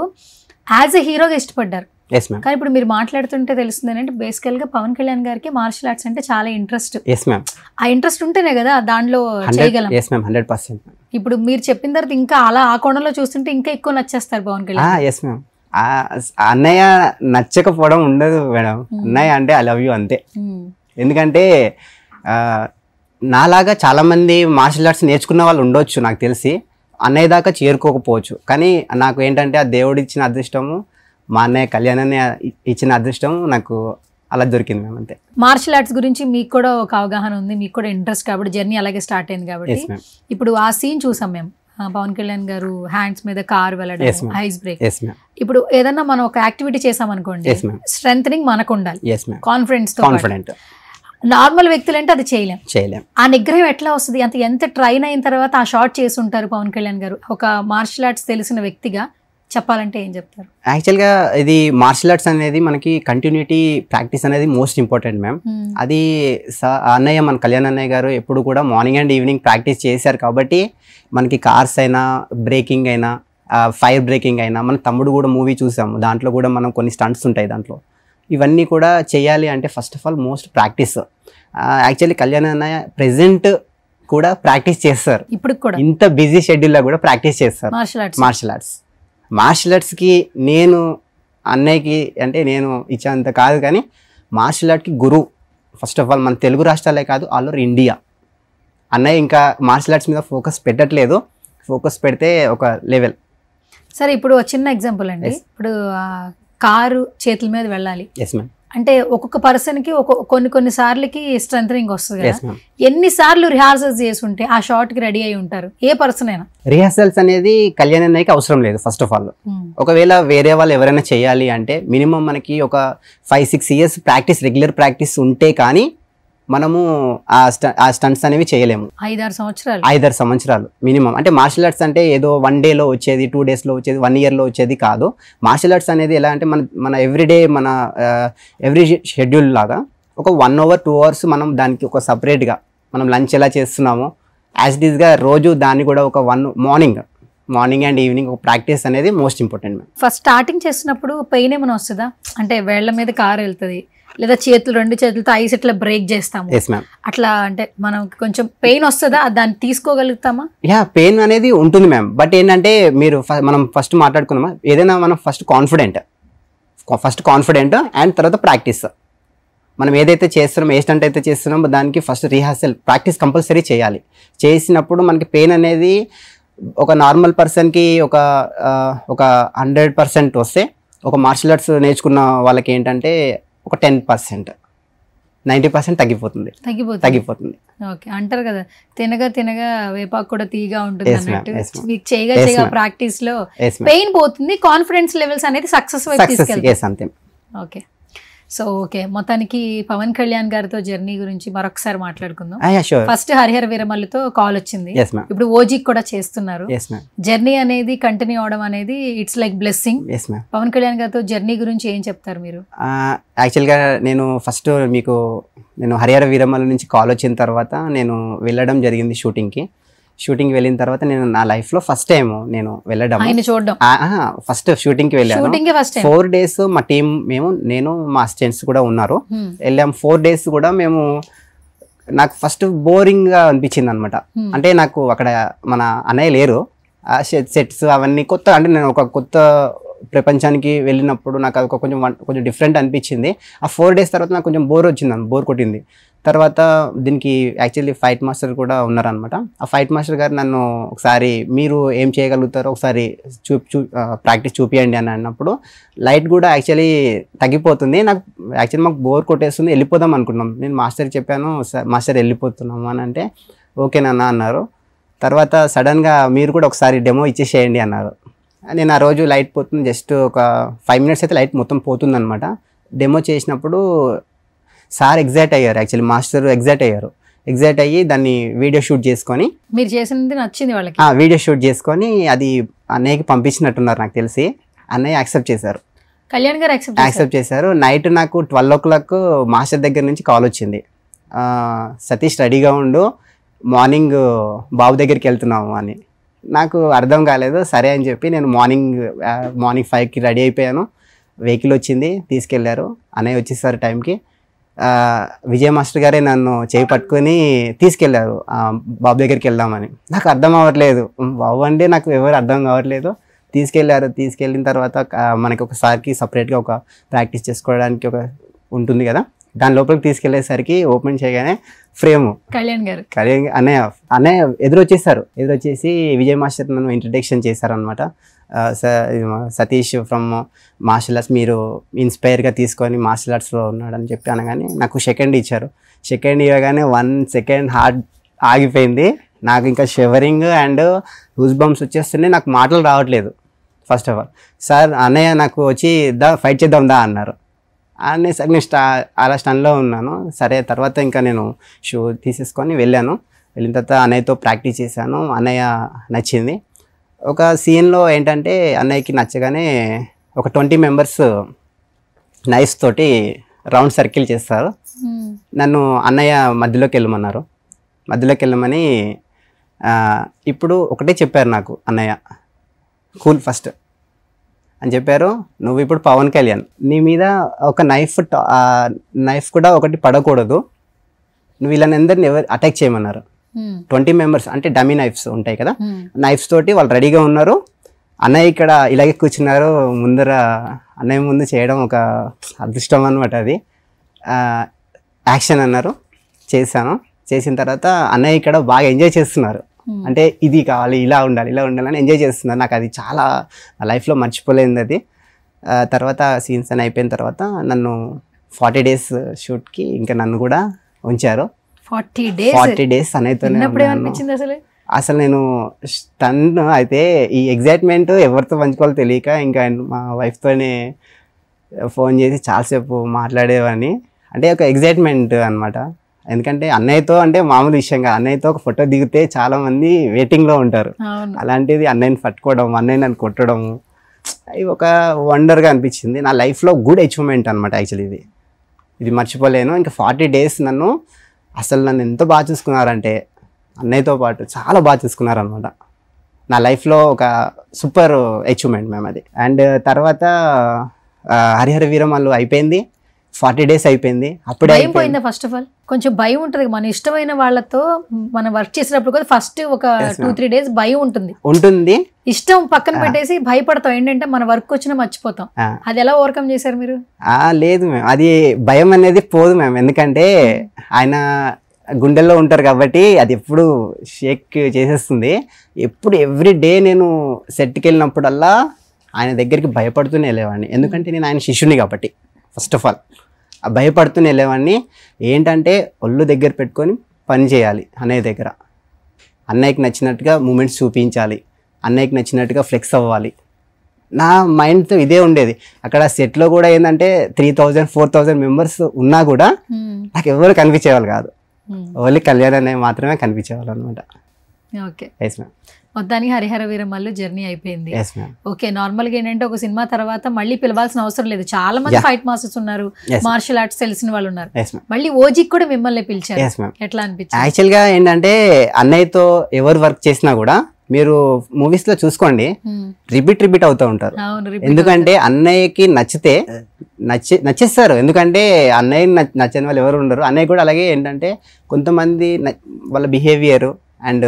యాజ్ ఎ హీరోగా ఇష్టపడ్డారు. కానీ ఇప్పుడు మీరు మాట్లాడుతుంటే తెలుస్తుంది ఏంటంటే బేసికల్ గా పవన్ కళ్యాణ్ గారికి మార్షల్ ఆర్ట్స్ అంటే చాలా ఇంట్రెస్ట్. ఆ ఇంట్రెస్ట్ ఉంటేనే కదా దాంట్లో చేయగలం. 100%. ఇప్పుడు మీరు చెప్పిన తర్వాత ఇంకా అలా ఆ కోణంలో చూస్తుంటే ఇంకా ఎక్కువ నచ్చేస్తారు పవన్ కళ్యాణ్. Yes ma'am. అన్నయ్య నచ్చకపోవడం ఉండదు మేడం. అన్నయ్య అంటే ఐ లవ్ యూ అంతే. ఎందుకంటే నాలాగా చాలా మంది మార్షల్ ఆర్ట్స్ నేర్చుకున్న వాళ్ళు ఉండొచ్చు నాకు తెలిసి, అన్నయ్య దాకా చేరుకోకపోవచ్చు. కానీ నాకు ఏంటంటే ఆ దేవుడు ఇచ్చిన అదృష్టము, మా అన్నయ్య కళ్యాణ్ అన్నయ్య ఇచ్చిన అదృష్టం నాకు అలా దొరికింది మేము అంతే. మార్షల్ ఆర్ట్స్ గురించి మీకు కూడా ఒక అవగాహన ఉంది, మీకు కూడా ఇంట్రెస్ట్ కాబట్టి జర్నీ అలాగే స్టార్ట్ అయింది కాబట్టి. ఇప్పుడు ఆ సీన్ చూసాం మేము, పవన్ కళ్యాణ్ గారు హ్యాండ్స్ మీద కార్ వెళ్ళడం, ఐస్ బ్రేక్. ఇప్పుడు ఏదన్నా మనం ఒక యాక్టివిటీ చేసాం అనుకోండి, స్ట్రెంథనింగ్ మనకు ఉండాలి, కాన్ఫిడెన్స్ తో. నార్మల్ వ్యక్తులు అంటే అది చేయలేం. ఆ నిగ్రహం ఎట్లా వస్తుంది? ఎంత ట్రైన్ అయిన తర్వాత ఆ షాట్ చేసి ఉంటారు పవన్ కళ్యాణ్ గారు. ఒక మార్షల్ ఆర్ట్స్ తెలిసిన వ్యక్తిగా చెప్పాలంటే ఏం చెప్తారు? యాక్చువల్గా ఇది మార్షల్ ఆర్ట్స్ అనేది మనకి కంటిన్యూటీ ప్రాక్టీస్ అనేది మోస్ట్ ఇంపార్టెంట్ మ్యామ్. అది అన్నయ్య, మన కళ్యాణ్ అన్నయ్య గారు ఎప్పుడు కూడా మార్నింగ్ అండ్ ఈవినింగ్ ప్రాక్టీస్ చేశారు కాబట్టి మనకి కార్స్ అయినా, బ్రేకింగ్ అయినా, ఫైర్ బ్రేకింగ్ అయినా, మన తమ్ముడు కూడా మూవీ చూసాము, దాంట్లో కూడా మనం కొన్ని స్టంట్స్ ఉంటాయి దాంట్లో. ఇవన్నీ కూడా చేయాలి అంటే first of all most practice. Actually Kalyan అన్నయ్య ప్రెజెంట్ కూడా ప్రాక్టీస్ చేస్తారు. ఇప్పుడు కూడా ఇంత బిజీ షెడ్యూల్లో కూడా ప్రాక్టీస్ చేస్తారు మార్షల్ ఆర్ట్స్కి. నేను అన్నయ్యకి అంటే నేను ఇచ్చేంత కాదు, కానీ మార్షల్ ఆర్ట్కి గురువు ఫస్ట్ ఆఫ్ ఆల్. మన తెలుగు రాష్ట్రాలే కాదు, ఆల్ ఓవర్ ఇండియా. అన్నయ్య ఇంకా మార్షల్ ఆర్ట్స్ మీద ఫోకస్ పెట్టట్లేదు, ఫోకస్ పెడితే ఒక లెవెల్. సరే, ఇప్పుడు చిన్న ఎగ్జాంపుల్ అండి. ఇప్పుడు కారు చేతుల మీద వెళ్ళాలి, అంటే ఒక్కొక్క పర్సన్కి కొన్ని సార్లకి స్ట్రెంథనింగ్ వస్తుంది Yes, కదా, ma'am. ఎన్నిసార్లు రిహార్సల్స్ చేసి ఉంటే ఆ షార్ట్కి రెడీ అయి ఉంటారు ఏ పర్సన్ అయినా? రిహార్సల్స్ అనేది కళ్యాణ్ అన్నయ్యకి అవసరం లేదు ఫస్ట్ ఆఫ్ ఆల్. ఒకవేళ వేరే వాళ్ళు ఎవరైనా చేయాలి అంటే మినిమం మనకి ఒక 5-6 years ప్రాక్టీస్, రెగ్యులర్ ప్రాక్టీస్ ఉంటే కానీ మనము ఆ స్టంట్స్ అనేవి చేయలేము. 5-6 సంవత్సరాలు 5-6 సంవత్సరాలు మినిమం. అంటే మార్షల్ ఆర్ట్స్ అంటే ఏదో 1 dayలో వచ్చేది, 2 daysలో వచ్చేది, 1 yearలో వచ్చేది కాదు. మార్షల్ ఆర్ట్స్ అనేది ఎలా అంటే మన ఎవ్రీడే, మన ఎవ్రీ షెడ్యూల్ లాగా ఒక 1 hour 2 hours మనం దానికి ఒక సపరేట్గా మనం లంచ్ ఎలా చేస్తున్నామో యాజ్ ఇట్ ఈస్గా రోజు దాన్ని కూడా ఒక మార్నింగ్ అండ్ ఈవినింగ్ ఒక ప్రాక్టీస్ అనేది most important ma'am. First starting చేసినప్పుడు పెయిన్ ఏమైనా వస్తుందా? అంటే వేళ్ల మీద కారు వెళ్తుంది, లేదా రెండు చేతులతో ఐస్ ఇట్లా బ్రేక్ చేస్తాము, ఎస్ మ్యామ్. అట్లా అంటే మనం కొంచెం పెయిన్ వస్తుందా? దాన్ని తీసుకోగలుగుతామా? పెయిన్ అనేది ఉంటుంది మ్యామ్. బట్ ఏంటంటే మనం ఫస్ట్ మాట్లాడుకున్నామా, ఏదైనా మనం ఫస్ట్ కాన్ఫిడెంట్ అండ్ తర్వాత ప్రాక్టీస్. మనం ఏదైతే చేస్తున్నామో, ఏ స్టంట్ అయితే చేస్తున్నామో దానికి ఫస్ట్ రిహార్సల్ ప్రాక్టీస్ కంపల్సరీ చేయాలి. చేసినప్పుడు మనకి పెయిన్ అనేది ఒక నార్మల్ పర్సన్కి ఒక 100% వస్తే, ఒక మార్షల్ ఆర్ట్స్ నేర్చుకున్న వాళ్ళకి ఏంటంటే ఒక 10%, 90% తగ్గిపోతుంది. ఓకే, అంటారు కదా తినగా వేపాకు కూడా తీగా ఉంటుంది Yes, ma'am. అన్నట్టు. Yes, ma'am. మీకు చేయగా ప్రాక్టీస్ లో Yes, ma'am. పెయిన్ పోతుంది, కాన్ఫిడెన్స్ లెవెల్స్ అనేది సక్సెస్ వైపు తీసుకెళ్తాయి. ఎస్ అంతే. ఓకే, సో ఓకే, మొత్తానికి పవన్ కళ్యాణ్ గారితో జర్నీ గురించి మరొకసారి మాట్లాడుకుందాం. షూర్. ఫస్ట్ హరిహర వీరమల్లుతో కాల్ వచ్చింది, Yes, ma'am. ఇప్పుడు ఓజీకి కూడా చేస్తున్నారు. Yes ma'am. జర్నీ అనేది కంటిన్యూ అవడం అనేది it's like blessing. Yes ma'am. Pawan Kalyan గారితో జర్నీ గురించి ఏం చెప్తారు మీరు? యాక్చువల్గా నేను ఫస్ట్ నేను హరిహర వీరమల్లు నుంచి కాల్ వచ్చిన తర్వాత నేను వెళ్ళడం జరిగింది షూటింగ్కి వెళ్ళిన తర్వాత నేను నా లైఫ్లో ఫస్ట్ టైం నేను వెళ్ళడం, ఆయన చూడడం, ఫస్ట్ షూటింగ్కి వెళ్ళాను. Shooting first time. 4 days మా టీం, నేను మా అసిస్టెంట్స్ కూడా ఉన్నారు, వెళ్ళాం. 4 days కూడా మేము, నాకు ఫస్ట్ బోరింగ్గా అనిపించింది అనమాట. అంటే నాకు అక్కడ మన అన్నయ్య లేరు, ఆ సెట్స్ అవన్నీ కొత్త, అంటే నేను ఒక కొత్త ప్రపంచానికి వెళ్ళినప్పుడు నాకు అది కొంచెం డిఫరెంట్ అనిపించింది. ఆ 4 days తర్వాత నాకు కొంచెం బోర్ కొట్టింది. తర్వాత దీనికి యాక్చువల్లీ ఫైట్ మాస్టర్ కూడా ఉన్నారనమాట. ఆ ఫైట్ మాస్టర్ గారు నన్ను ఒకసారి మీరు ఏం చేయగలుగుతారో ఒకసారి ప్రాక్టీస్ చూపియండి అని అన్నప్పుడు, లైట్ కూడా యాక్చువల్లీ తగ్గిపోతుంది. మాకు బోర్ కొట్టేస్తుంది, వెళ్ళిపోదాం అనుకున్నాం. నేను మాస్టర్కి చెప్పాను, మాస్టర్ వెళ్ళిపోతున్నాము అని అంటే ఓకేనన్నా అన్నారు. తర్వాత సడన్గా మీరు కూడా ఒకసారి డెమో ఇచ్చేసేయండి అన్నారు. నేను ఆ రోజు లైట్ పోతుంది, జస్ట్ ఒక 5 minutes అయితే లైట్ మొత్తం పోతుంది అనమాట. డెమో చేసినప్పుడు సార్ ఎగ్జైట్ అయ్యారు, యాక్చువల్లీ మాస్టర్ ఎగ్జైట్ అయ్యి దాన్ని వీడియో షూట్ చేసుకొని, మీరు చేసినది నచ్చింది వాళ్ళకి, వీడియో షూట్ చేసుకొని అది అన్నయ్యకి పంపించినట్టున్నారు నాకు తెలిసి. అన్నయ్య యాక్సెప్ట్ చేశారు, కళ్యాణ్ గారు యాక్సెప్ట్ చేశారు. నైట్ నాకు 12 o'clock మాస్టర్ దగ్గర నుంచి కాల్ వచ్చింది, సతీష్ రెడీగా ఉండు, మార్నింగ్ బాబు దగ్గరికి వెళ్తున్నాము అని. నాకు అర్థం కాలేదు, సరే అని చెప్పి నేను మార్నింగ్ 5కి రెడీ అయిపోయాను. వెహికల్ వచ్చింది, తీసుకెళ్లారు. అన్నయ్య వచ్చేసారు టైంకి. విజయ్ మాస్టర్ గారే నన్ను చేయి పట్టుకొని తీసుకెళ్లారు బాబు దగ్గరికి వెళ్దామని. నాకు అర్థం అవ్వట్లేదు, బాబు అంటే నాకు ఎవరు అర్థం కావట్లేదు. తీసుకెళ్ళిన తర్వాత మనకి ఒకసారికి సపరేట్గా ఒక ప్రాక్టీస్ చేసుకోవడానికి ఒక ఉంటుంది కదా, దాని లోపలికి తీసుకెళ్లేసరికి ఓపెన్ చేయగానే ఫ్రేమ్ కళ్యాణ్ గారు అన్నయ్య ఎదురొచ్చేసి విజయ్ మాస్టర్ నన్ను ఇంట్రడక్షన్ చేశారనమాట. సతీష్ ఫ్రమ్ మార్షల్ ఆర్ట్స్, మీరు ఇన్స్పైర్గా తీసుకొని మార్షల్ ఆర్ట్స్లో ఉన్నాడని చెప్పి అనగానే నాకు సెకండ్ ఇచ్చారు. సెకండ్ ఇవ్వగానే 1 second హార్ట్ ఆగిపోయింది. నాకు ఇంకా షివరింగ్ అండ్ హూస్ బంప్స్ వచ్చేస్తున్నాయి, నాకు మాటలు రావట్లేదు. ఫస్ట్ ఆఫ్ ఆల్ సార్ అన్నయ్య నాకు వచ్చి ఫైట్ చేద్దాం అన్నారు. అనేసరికి నేను అలా స్టన్లో ఉన్నాను. సరే, తర్వాత ఇంకా నేను షూ తీసేసుకొని వెళ్ళిన తర్వాత అన్నయ్యతో ప్రాక్టీస్ చేశాను. అన్నయ్య నచ్చింది. ఒక సీన్లో ఏంటంటే అన్నయ్యకి నచ్చగానే ఒక 20 members నైఫ్స్ తోటి రౌండ్ సర్కిల్ చేస్తారు. నన్ను అన్నయ్య మధ్యలోకి వెళ్ళమని ఇప్పుడు ఒకటే చెప్పారు నాకు అన్నయ్య, కూల్ ఫస్ట్ అని చెప్పారు. నువ్వు ఇప్పుడు పవన్ కళ్యాణ్, నీ మీద ఒక నైఫ్ కూడా ఒకటి పడకూడదు, నువ్వు ఇలా అందరిని ఎవరు అటాక్ చేయమన్నారు. 20 members అంటే డమీ నైఫ్స్ ఉంటాయి కదా, నైఫ్స్ తోటి వాళ్ళు రెడీగా ఉన్నారు. అన్నయ్య ఇక్కడ ఇలాగే కూర్చున్నారు ముందర. అన్నయ్య ముందు చేయడం ఒక అదృష్టం అనమాట. అది యాక్షన్ అన్నారు, చేశాను. చేసిన తర్వాత అన్నయ్య ఇక్కడ బాగా ఎంజాయ్ చేస్తున్నారు. అంటే ఇది కావాలి, ఇలా ఉండాలి అని ఎంజాయ్ చేస్తున్నారు. నాకు అది చాలా లైఫ్లో మర్చిపోలేదు అది. తర్వాత సీన్స్ అని అయిపోయిన తర్వాత నన్ను 40 days షూట్కి ఇంకా నన్ను కూడా ఉంచారు. 40 days అన్నయ్యతోనే ఉన్నప్పుడు ఉన్నాను. ఏమనిపించింది అసలు నేను స్టన్ అయితే ఈ ఎగ్జైట్మెంట్ ఎవరితో పంచుకోవాలో తెలియక ఇంకా మా వైఫ్తోనే ఫోన్ చేసి చాలాసేపు మాట్లాడేవాడిని. అంటే ఒక ఎగ్జైట్మెంట్ అనమాట. ఎందుకంటే అన్నయ్యతో అంటే మామూలు విషయంగా అన్నయ్యతో ఒక ఫోటో దిగితే చాలామంది వెయిటింగ్లో ఉంటారు. అలాంటిది అన్నయ్యని పట్టుకోవడం, అన్నయ్య నన్ను కొట్టడం, ఇది ఒక వండర్గా అనిపించింది. నా లైఫ్లో గుడ్ అచీవ్మెంట్ అనమాట యాక్చువల్లీ. ఇది మర్చిపోలేను. ఇంకా 40 days నన్ను ఎంతో బాగా చూసుకున్నారంటే అన్నయ్యతో పాటు చాలా బాగా చూసుకున్నారనమాట. నా లైఫ్లో ఒక సూపర్ అచీవ్మెంట్ మేము అది. అండ్ తర్వాత హరిహర వీరమల్లు అయిపోయింది, 40 days అయిపోయింది. అప్పుడే భయం పోయిందా? ఫస్ట్ ఆఫ్ ఆల్ కొంచెం భయం ఉంటుంది. మన ఇష్టమైన వాళ్ళతో మనం వర్క్ చేసేటప్పుడు కూడా ఫస్ట్ ఒక 2-3 days భయం ఉంటుంది. ఇష్టం పక్కన పెట్టేసి భయపడతాం. ఏంటంటే మన వర్క్ వచ్చినా మర్చిపోతాం. అది ఎలా ఓవర్కమ్ చేశారు మీరు? లేదు మ్యామ్, అది భయం అనేది పోదు మ్యామ్. ఎందుకంటే ఆయన గుండెల్లో ఉంటారు కాబట్టి అది ఎప్పుడు షేక్ చేసేస్తుంది. ఎప్పుడు ఎవ్రీ డే నేను సెట్కి వెళ్ళినప్పుడల్లా ఆయన దగ్గరికి భయపడుతూనే వెళ్ళేవాడిని. ఎందుకంటే నేను ఆయన శిష్యుని కాబట్టి ఫస్ట్ ఆఫ్ ఆల్ భయపడుతూనే వెళ్ళేవాడిని. ఏంటంటే ఒళ్ళు దగ్గర పెట్టుకొని పని చేయాలి అన్నయ్య దగ్గర. అన్నయ్యకి నచ్చినట్టుగా మూమెంట్స్ చూపించాలి, అన్నయ్యకి నచ్చినట్టుగా ఫ్లెక్స్ అవ్వాలి. నా మైండ్తో ఇదే ఉండేది. అక్కడ సెట్లో కూడా ఏంటంటే 3000-4000 మెంబర్స్ ఉన్నా కూడా నాకు ఎవరు కనిపించేవాళ్ళు కాదు. ఓన్లీ కళ్యాణ్ అన్నయ్య మాత్రమే కనిపించేవాళ్ళు అనమాట. Okay, yes ma'am. మొత్తానికి హరిహర వీరమల్లు జర్నీ అయిపోయింది. Yes ma'am. ఓకే, నార్మల్గా ఏంటంటే ఒక సినిమా తర్వాత మళ్ళీ పిలవాల్సిన అవసరం లేదు. చాలా మంది ఫైట్ మాస్టర్స్ ఉన్నారు, మార్షల్ ఆర్ట్స్ తెలిసిన వాళ్ళు ఉన్నారు. మళ్ళీ ఓజీకి కూడా మిమ్మల్ని పిలిచారు. ఎట్లా అనిపించింది? యాక్చువల్గా ఏంటంటే అన్నయ్యతో ఎవరు వర్క్ చేసినా కూడా మీరు మూవీస్ లో చూసుకోండి, రిపీట్ అవుతూ ఉంటారు. ఎందుకంటే అన్నయ్యకి నచ్చేస్తారు. ఎందుకంటే అన్నయ్య నచ్చని వాళ్ళు ఎవరు ఉండరు. అన్నయ్య కూడా అలాగే ఏంటంటే కొంతమంది వాళ్ళ బిహేవియర్ అండ్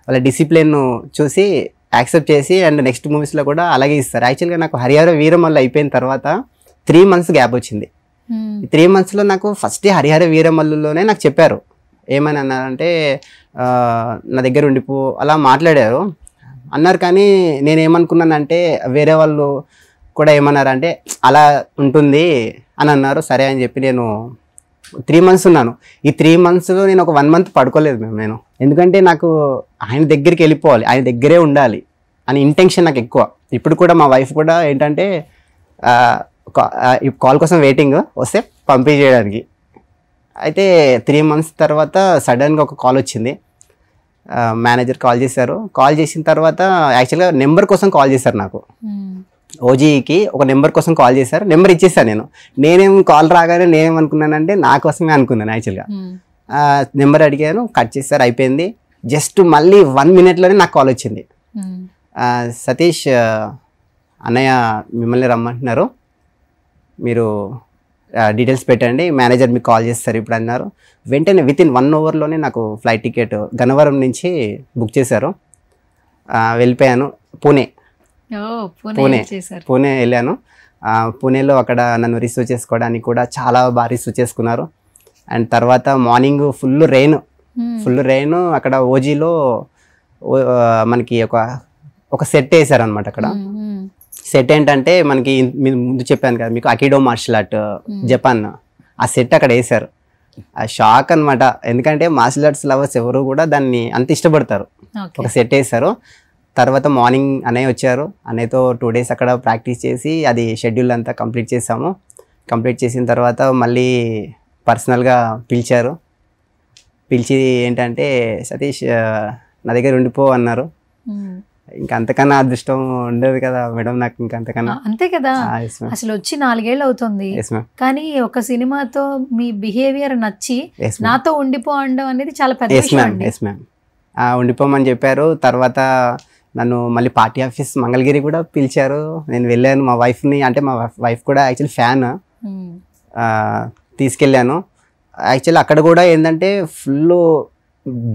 వాళ్ళ డిసిప్లిన్ చూసి యాక్సెప్ట్ చేసి అండ్ నెక్స్ట్ మూవీస్లో కూడా అలాగే ఇస్తారు. యాక్చువల్గా నాకు హరిహర వీరమల్లు అయిపోయిన తర్వాత 3 months గ్యాప్ వచ్చింది. ఈ 3 monthsలో నాకు ఫస్ట్ హరిహర వీరమల్లులోనే నాకు చెప్పారు. ఏమని అన్నారంటే నా దగ్గర ఉండిపో అలా మాట్లాడారు అన్నారు. కానీ నేనేమనుకున్నానంటే వేరే వాళ్ళు కూడా ఏమన్నారంటే అలా ఉంటుంది అని అన్నారు. సరే అని చెప్పి నేను 3 months ఉన్నాను. ఈ 3 monthsలో నేను ఒక 1 month పడుకోలేదు నేను. ఎందుకంటే నాకు ఆయన దగ్గరికి వెళ్ళిపోవాలి, ఆయన దగ్గరే ఉండాలి అని ఇంటెన్షన్ నాకు ఎక్కువ. ఇప్పుడు కూడా మా వైఫ్ కూడా ఏంటంటే కాల్ కోసం వెయిటింగ్, వస్తే పంపించేయడానికి. అయితే 3 months తర్వాత సడన్గా ఒక కాల్ వచ్చింది. మేనేజర్ కాల్ చేశారు. కాల్ చేసిన తర్వాత యాక్చువల్గా నెంబర్ కోసం కాల్ చేశారు నాకు. ఓజీకి ఒక నెంబర్ కోసం కాల్ చేశారు. నెంబర్ ఇచ్చేసాను నేనేం కాల్ రాగానే నేనేమనుకున్నానంటే నా కోసమే అనుకున్నాను. యాక్చువల్గా నెంబర్ అడిగాను, కట్ చేశారు, అయిపోయింది. జస్ట్ మళ్ళీ 1 minute నాకు కాల్ వచ్చింది. సతీష్ అన్నయ్య మిమ్మల్ని రమ్మంటున్నారు, మీరు డీటెయిల్స్ పెట్టండి, మేనేజర్ మీకు కాల్ చేస్తారు ఇప్పుడు అన్నారు. వెంటనే వితిన్ 1 hourలోనే నాకు ఫ్లైట్ టికెట్ గన్నవరం నుంచి బుక్ చేశారు. వెళ్ళిపోయాను పూణే వెళ్ళాను. పూణేలో అక్కడ నన్ను రిసీవ్ చేసుకోవడానికి కూడా చాలా బాగా రిసీవ్ చేసుకున్నారు. అండ్ తర్వాత మార్నింగ్ ఫుల్ రెయిన్ అక్కడ ఓజీలో మనకి ఒక సెట్ వేసారనమాట. అక్కడ సెట్ ఏంటంటే మనకి ముందు చెప్పాను కదా మీకు, అకిడో మార్షల్ ఆర్ట్ జపాన్, ఆ సెట్ అక్కడ వేసారు. ఆ షాక్ అనమాట. ఎందుకంటే మార్షల్ ఆర్ట్స్ లవర్స్ ఎవరు కూడా దాన్ని అంత ఇష్టపడతారు. ఒక సెట్ వేసారు. తర్వాత మార్నింగ్ అన్నయ్య వచ్చారు. అన్నయ్యతో 2 days అక్కడ ప్రాక్టీస్ చేసి అది షెడ్యూల్ అంతా కంప్లీట్ చేసాము. కంప్లీట్ చేసిన తర్వాత మళ్ళీ పర్సనల్గా పిలిచి ఏంటంటే సతీష్ నా దగ్గర ఉండిపో అన్నారు. ఇంకా అంతకన్నా అదృష్టం ఉండదు కదా మేడం నాకు. ఇంకా అంతకన్నా అంతే కదా. అసలు వచ్చి 4 ఏళ్ళు అవుతుంది, కానీ ఒక సినిమాతో మీ బిహేవియర్ నచ్చి నాతో ఉండిపో అనడం అనేది చాలా పెద్ద విషయం. ఎస్ మ్యామ్, ఉండిపోమని చెప్పారు. తర్వాత నన్ను మళ్ళీ పార్టీ ఆఫీస్ మంగళగిరి కూడా పిలిచారు. నేను వెళ్ళాను. మా వైఫ్ని, అంటే మా వైఫ్ కూడా యాక్చువల్లీ ఫ్యాన్, తీసుకెళ్ళాను. యాక్చువల్లీ అక్కడ కూడా ఏంటంటే ఫుల్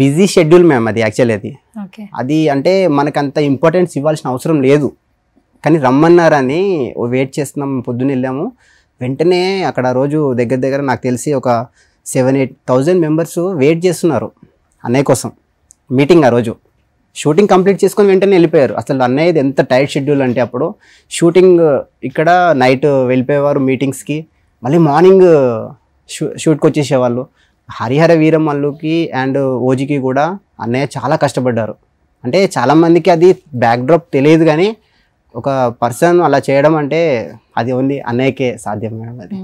బిజీ షెడ్యూల్ మ్యామ్ అది. యాక్చువల్లీ అది అంటే మనకు అంత ఇంపార్టెన్స్ ఇవ్వాల్సిన అవసరం లేదు, కానీ రమ్మన్నారని వెయిట్ చేస్తున్నాం. పొద్దున్న వెళ్ళాము. వెంటనే అక్కడ రోజు దగ్గర నాకు తెలిసి ఒక 7-8,000 మెంబర్స్ వెయిట్ చేస్తున్నారు అన్నయ్య కోసం. మీటింగ్ ఆ రోజు షూటింగ్ కంప్లీట్ చేసుకొని వెంటనే వెళ్ళిపోయారు. అసలు అన్నయ్యది ఎంత టైట్ షెడ్యూల్ అంటే అప్పుడు షూటింగ్ ఇక్కడ నైట్ వెళ్ళిపోయేవారు మీటింగ్స్కి, మళ్ళీ మార్నింగ్ షూట్కి వచ్చేసేవాళ్ళు. హరిహర వీరమల్లుకి అండ్ ఓజీకి కూడా అన్నయ్య చాలా కష్టపడ్డారు. అంటే చాలామందికి అది బ్యాక్డ్రాప్ తెలియదు, కానీ ఒక పర్సన్ అలా చేయడం అంటే అది ఓన్లీ అన్నయ్యకే సాధ్యం మేడం. అది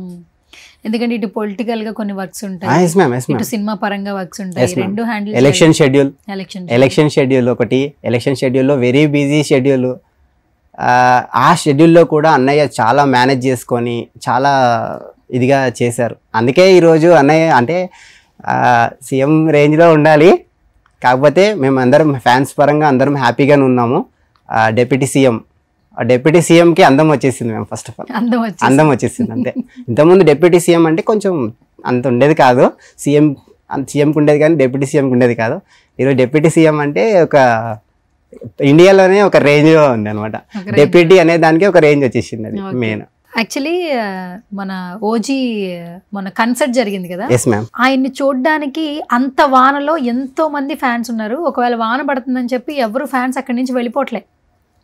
ఎందుకంటే ఇటు పొలిటికల్ గా కొన్ని వర్క్స్ ఉంటాయి, ఎస్ మ్యామ్, ఎస్ మ్యామ్. ఇటు సినిమా పరంగా వర్క్స్ ఉంటాయి, రెండు handle. Election schedule election election షెడ్యూల్లో వెరీ బిజీ షెడ్యూల్. ఆ షెడ్యూల్లో కూడా అన్నయ్య చాలా మేనేజ్ చేసుకొని చాలా ఇదిగా చేశారు. అందుకే ఈరోజు అన్నయ్య అంటే సీఎం రేంజ్లో ఉండాలి. కాకపోతే మేము అందరం ఫ్యాన్స్ పరంగా అందరం హ్యాపీగానే ఉన్నాము. డిప్యూటీ సీఎంకి అందం వచ్చేసింది మేము. ఫస్ట్ ఆఫ్ ఆల్ అందం వచ్చేసింది అంతే. ఇంతకుముందు డిప్యూటీ సీఎం అంటే కొంచెం అంత ఉండేది కాదు, సీఎంకి ఉండేది కానీ డిప్యూటీ సీఎంకి ఉండేది కాదు. ఈరోజు డిప్యూటీ సీఎం అంటే ఒక ఇండియాలోనే ఒక రేంజ్లో ఉంది అనమాట. డిప్యూటీ అనే దానికి ఒక రేంజ్ వచ్చేసింది, అది మెయిన్. యాక్చువల్లీ మన ఓజీ మన కన్సర్ట్ జరిగింది కదా, ఎస్ మ్యామ్. ఆయన్ని చూడడానికి అంత వానలో ఎంతో మంది ఫ్యాన్స్ ఉన్నారు. ఒకవేళ వాన పడుతుందని చెప్పి ఎవరు ఫ్యాన్స్ అక్కడి నుంచి వెళ్ళిపోవట్లే,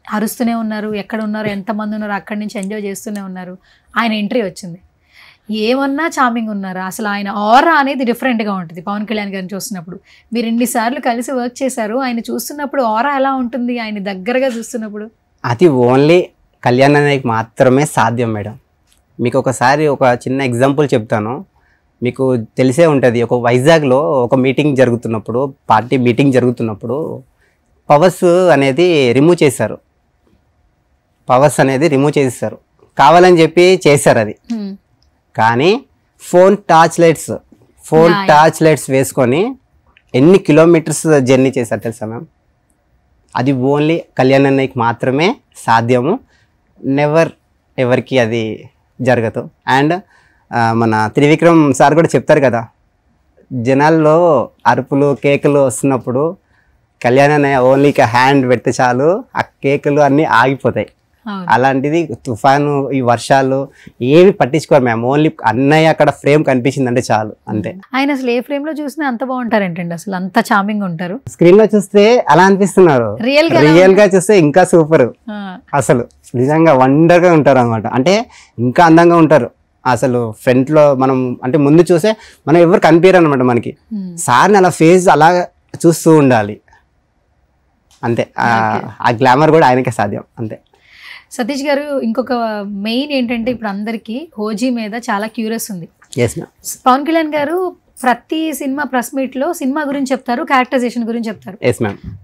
అరుస్తూనే ఉన్నారు. ఎక్కడ ఉన్నారు, ఎంతమంది ఉన్నారు, అక్కడి నుంచి ఎంజాయ్ చేస్తూనే ఉన్నారు. ఆయన ఎంట్రీ వచ్చింది, ఏమన్నా చామింగ్ ఉన్నారు. అసలు ఆయన ఆరా అనేది డిఫరెంట్గా ఉంటుంది. పవన్ కళ్యాణ్ గారిని చూస్తున్నప్పుడు మీరు ఎన్నిసార్లు కలిసి వర్క్ చేశారు, ఆయన చూస్తున్నప్పుడు ఆరా ఎలా ఉంటుంది, ఆయన దగ్గరగా చూస్తున్నప్పుడు? అది ఓన్లీ కళ్యాణ్ అన్నయ్యకి మాత్రమే సాధ్యం మేడం. మీకు ఒకసారి ఒక చిన్న ఎగ్జాంపుల్ చెప్తాను, మీకు తెలిసే ఉంటుంది. ఒక వైజాగ్లో ఒక మీటింగ్ జరుగుతున్నప్పుడు, పార్టీ మీటింగ్ జరుగుతున్నప్పుడు పవర్స్ అనేది రిమూవ్ చేశారు. కావాలని చెప్పి చేశారు అది. కానీ ఫోన్ టార్చ్ లైట్స్ వేసుకొని ఎన్ని కిలోమీటర్స్ జర్నీ చేశారు తెలుసా మ్యామ్? అది ఓన్లీ కళ్యాణ్ అన్నయ్యకి మాత్రమే సాధ్యము. ఎవరికి అది జరగదు. అండ్ మన త్రివిక్రమ్ సార్ కూడా చెప్తారు కదా, జనాల్లో అరుపులు కేకులు వస్తున్నప్పుడు కళ్యాణ్ అన్నయ్య ఓన్లీ హ్యాండ్ పెడితే చాలు, ఆ కేకులు అన్నీ ఆగిపోతాయి. అలాంటిది తుఫాను, ఈ వర్షాలు ఏవి పట్టించుకోరు మ్యామ్. ఓన్లీ అన్నయ్య అక్కడ ఫ్రేమ్ కనిపించిందంటే చాలు, అంతే. ఆయన అసలు ఏ ఫ్రేమ్ లో చూసినా అంత బాగుంటారేంటండి, అసలు అంత చామింగ్ ఉంటారు. స్క్రీన్ లో చూస్తే అలా అనిపిస్తున్నారు, రియల్ గా చూస్తే ఇంకా సూపర్. అసలు నిజంగా వండర్ గా ఉంటారు అనమాట. అంటే ఇంకా అందంగా ఉంటారు. అసలు ఫ్రంట్ లో మనం అంటే ముందు చూసే మనం ఎవరు కనిపించారు అనమాట మనకి. సార్ని అలా ఫేస్ అలా చూస్తూ ఉండాలి, అంతే. ఆ గ్లామర్ కూడా ఆయనకే సాధ్యం, అంతే. సతీష్ గారు, ఇంకొక మెయిన్ ఏంటంటే ఇప్పుడు అందరికి ఓజీ మీద చాలా క్యూరియస్ ఉంది. పవన్ కళ్యాణ్ గారు ప్రతి సినిమా ప్రెస్ మీట్ లో సినిమా గురించి చెప్తారు, క్యారెక్టరైజేషన్ గురించి చెప్తారు.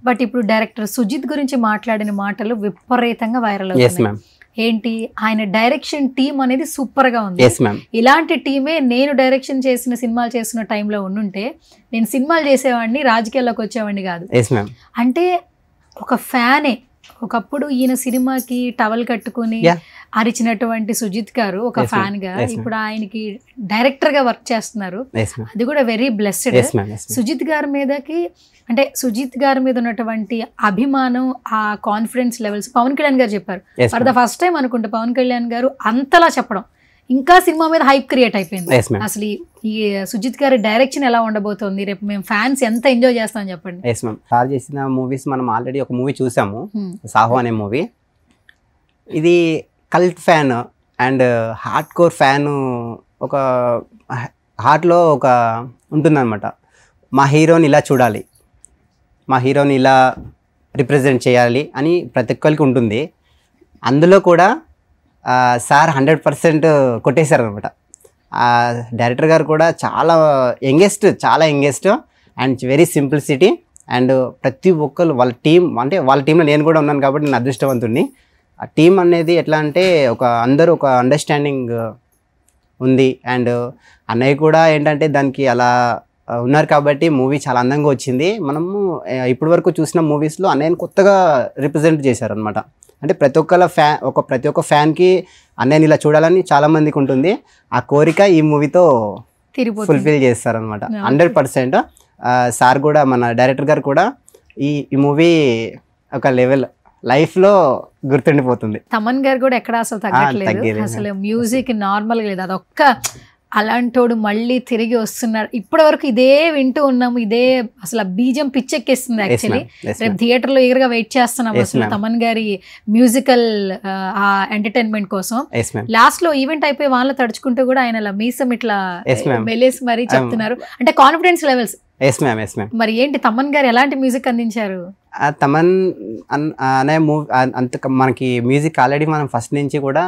బట్ ఇప్పుడు డైరెక్టర్ సుజిత్ గురించి మాట్లాడిన మాటలు విపరీతంగా వైరల్ అవుతున్నాయి. ఏంటి, ఆయన డైరెక్షన్ టీమ్ అనేది సూపర్ గా ఉంది. ఇలాంటి టీమే నేను డైరెక్షన్ చేసిన సినిమాలు చేసిన టైంలో ఉండుంటే నేను సినిమాలు చేసేవాడిని, రాజకీయాల్లోకి వచ్చేవాడిని కాదు. అంటే ఒక ఫ్యానే ఒకప్పుడు ఈయన సినిమాకి టవల్ కట్టుకుని అరిచినటువంటి సుజిత్ గారు ఒక ఫ్యాన్ గా ఇప్పుడు ఆయనకి డైరెక్టర్ గా వర్క్ చేస్తున్నారు. అది కూడా వెరీ బ్లెస్డ్. సుజిత్ గారి మీదకి అంటే సుజిత్ గారి మీద ఉన్నటువంటి అభిమానం, ఆ కాన్ఫిడెన్స్ లెవెల్స్ పవన్ కళ్యాణ్ గారు చెప్పారు. ఫర్ ద ఫస్ట్ టైం అనుకుంటే పవన్ కళ్యాణ్ గారు అంతలా చెప్పడం, ఇంకా సినిమా మీద హైప్ క్రియేట్ అయిపోయింది. అసలు ఈ సుజిత్ గారి డైరెక్షన్ ఎలా ఉండబోతోంది, రేపు మేము ఫ్యాన్స్ ఎంత ఎంజాయ్ చేస్తామని చెప్పండి. సార్ చేసిన మూవీస్ మనం ఆల్రెడీ ఒక మూవీ చూసాము, సాహో అనే మూవీ. ఇది cult fan and hard core fan, ఒక హార్ట్లో ఒక ఉంటుందన్నమాట, మా హీరోని ఇలా చూడాలి, మా హీరోని ఇలా రిప్రజెంట్ చేయాలి అని ప్రతి ఒక్కరికి ఉంటుంది. అందులో కూడా సార్ 100% కొట్టేశారు అనమాట. డైరెక్టర్ గారు కూడా చాలా youngest and very simplicity. And ప్రతి ఒక్కరు వాళ్ళ టీం, అంటే వాళ్ళ టీంలో నేను కూడా ఉన్నాను కాబట్టి నేను అదృష్టవంతుడిని. ఆ టీం అనేది ఎట్లా అంటే అందరూ ఒక అండర్స్టాండింగ్ ఉంది. అండ్ అన్నయ్య కూడా ఏంటంటే దానికి అలా ఉన్నారు కాబట్టి మూవీ చాలా అందంగా వచ్చింది. మనము ఇప్పటి వరకు చూసిన మూవీస్లో అన్నయ్యని కొత్తగా రిప్రజెంట్ చేశారు అనమాట. అంటే ప్రతి ఒక్క ఫ్యాన్కి అన్నయ్యని ఇలా చూడాలని చాలా మందికి ఉంటుంది. ఆ కోరిక ఈ మూవీతో ఫుల్ఫిల్ చేస్తారనమాట 100%. సార్ కూడా మన డైరెక్టర్ గారు కూడా ఈ మూవీ ఒక లెవెల్ లైఫ్లో గుర్తుండిపోతుంది. తమన్ గారు కూడా ఎక్కడ అసలు తగ్గట్లేదు, అసలు మ్యూజిక్ నార్మల్గా లేదు. అదొక్క అలాంటోడు మళ్ళీ తిరిగి వస్తున్నాడు. ఇప్పటి వరకు ఇదే వింటూ ఉన్నాము, ఇదే అసలు ఆ బీజం పిచ్చెక్కిస్తుంది యాక్చువల్లీ. రేపు థియేటర్లో ఈగర్గా వెయిట్ చేస్తున్నాం అసలు తమన్ గారి మ్యూజికల్ ఆ ఎంటర్టైన్మెంట్ కోసం. లాస్ట్ లో ఈవెంట్ అయిపోయి వాళ్ళ తడుచుకుంటూ కూడా ఆయన మీసం ఇట్లా మెలేసి మరీ చెప్తున్నారు, అంటే కాన్ఫిడెన్స్ లెవెల్స్. మరి ఏంటి తమన్ గారు ఎలాంటి మ్యూజిక్ అందించారు? తమన్ అనే మూవీ అంత మనకి మ్యూజిక్ ఆల్రెడీ మనం ఫస్ట్ నుంచి కూడా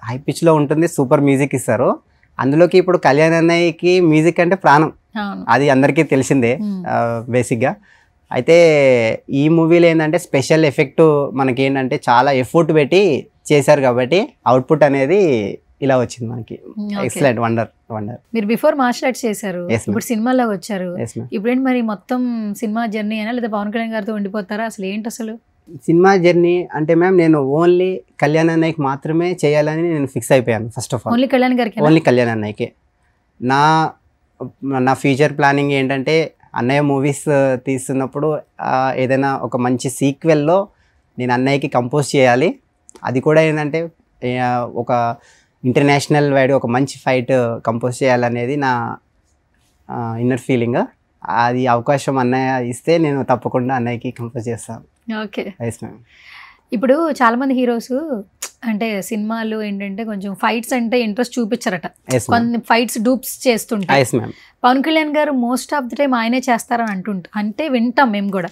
హై పిచ్ లో ఉంటుంది, సూపర్ మ్యూజిక్ ఇస్తారు. అందులోకి ఇప్పుడు కళ్యాణ్ అన్నయ్యకి మ్యూజిక్ అంటే ప్రాణం, అది అందరికీ తెలిసిందే బేసిక్గా. అయితే ఈ మూవీలో ఏంటంటే స్పెషల్ ఎఫెక్ట్ మనకి ఏంటంటే చాలా ఎఫర్ట్ పెట్టి చేశారు కాబట్టి అవుట్పుట్ అనేది ఇలా వచ్చింది మనకి. Excellent, wonder. మీరు బిఫోర్ మార్షల్ ఆర్ట్స్ చేశారు, ఇప్పుడు సినిమాలో వచ్చారు. ఇప్పుడేంటి మరి మొత్తం సినిమా జర్నీ అయినా లేదా పవన్ కళ్యాణ్ గారితో ఉండిపోతారా? అసలు ఏంటి అసలు సినిమా జర్నీ అంటే మ్యామ్ నేను ఓన్లీ కళ్యాణ్ అన్నయ్యకి మాత్రమే చేయాలని నేను ఫిక్స్ అయిపోయాను. First of all only Kalyan గారికి, ఓన్లీ కళ్యాణ్ అన్నయ్యకి. నా ఫ్యూచర్ ప్లానింగ్ ఏంటంటే అన్నయ్య మూవీస్ తీస్తున్నప్పుడు ఏదైనా ఒక మంచి సీక్వెల్లో నేను అన్నయ్యకి కంపోజ్ చేయాలి. అది కూడా ఏంటంటే ఒక ఇంటర్నేషనల్ వైడ్ ఒక మంచి ఫైట్ కంపోజ్ చేయాలనేది నా ఇన్నర్ ఫీలింగ్. అది అవకాశం అన్నయ్య ఇస్తే నేను తప్పకుండా అన్నయ్యకి కంపోజ్ చేస్తాను. ఓకే. ఇప్పుడు చాలా మంది హీరోస్ అంటే సినిమాలు ఏంటంటే కొంచెం ఫైట్స్ అంటే ఇంట్రెస్ట్ చూపించారట, కొన్ని ఫైట్స్ డూప్స్ చేస్తుంటారు. పవన్ కళ్యాణ్ గారు మోస్ట్ ఆఫ్ ది టైం ఆయనే చేస్తారని అంటే వింటాం మేము కూడా.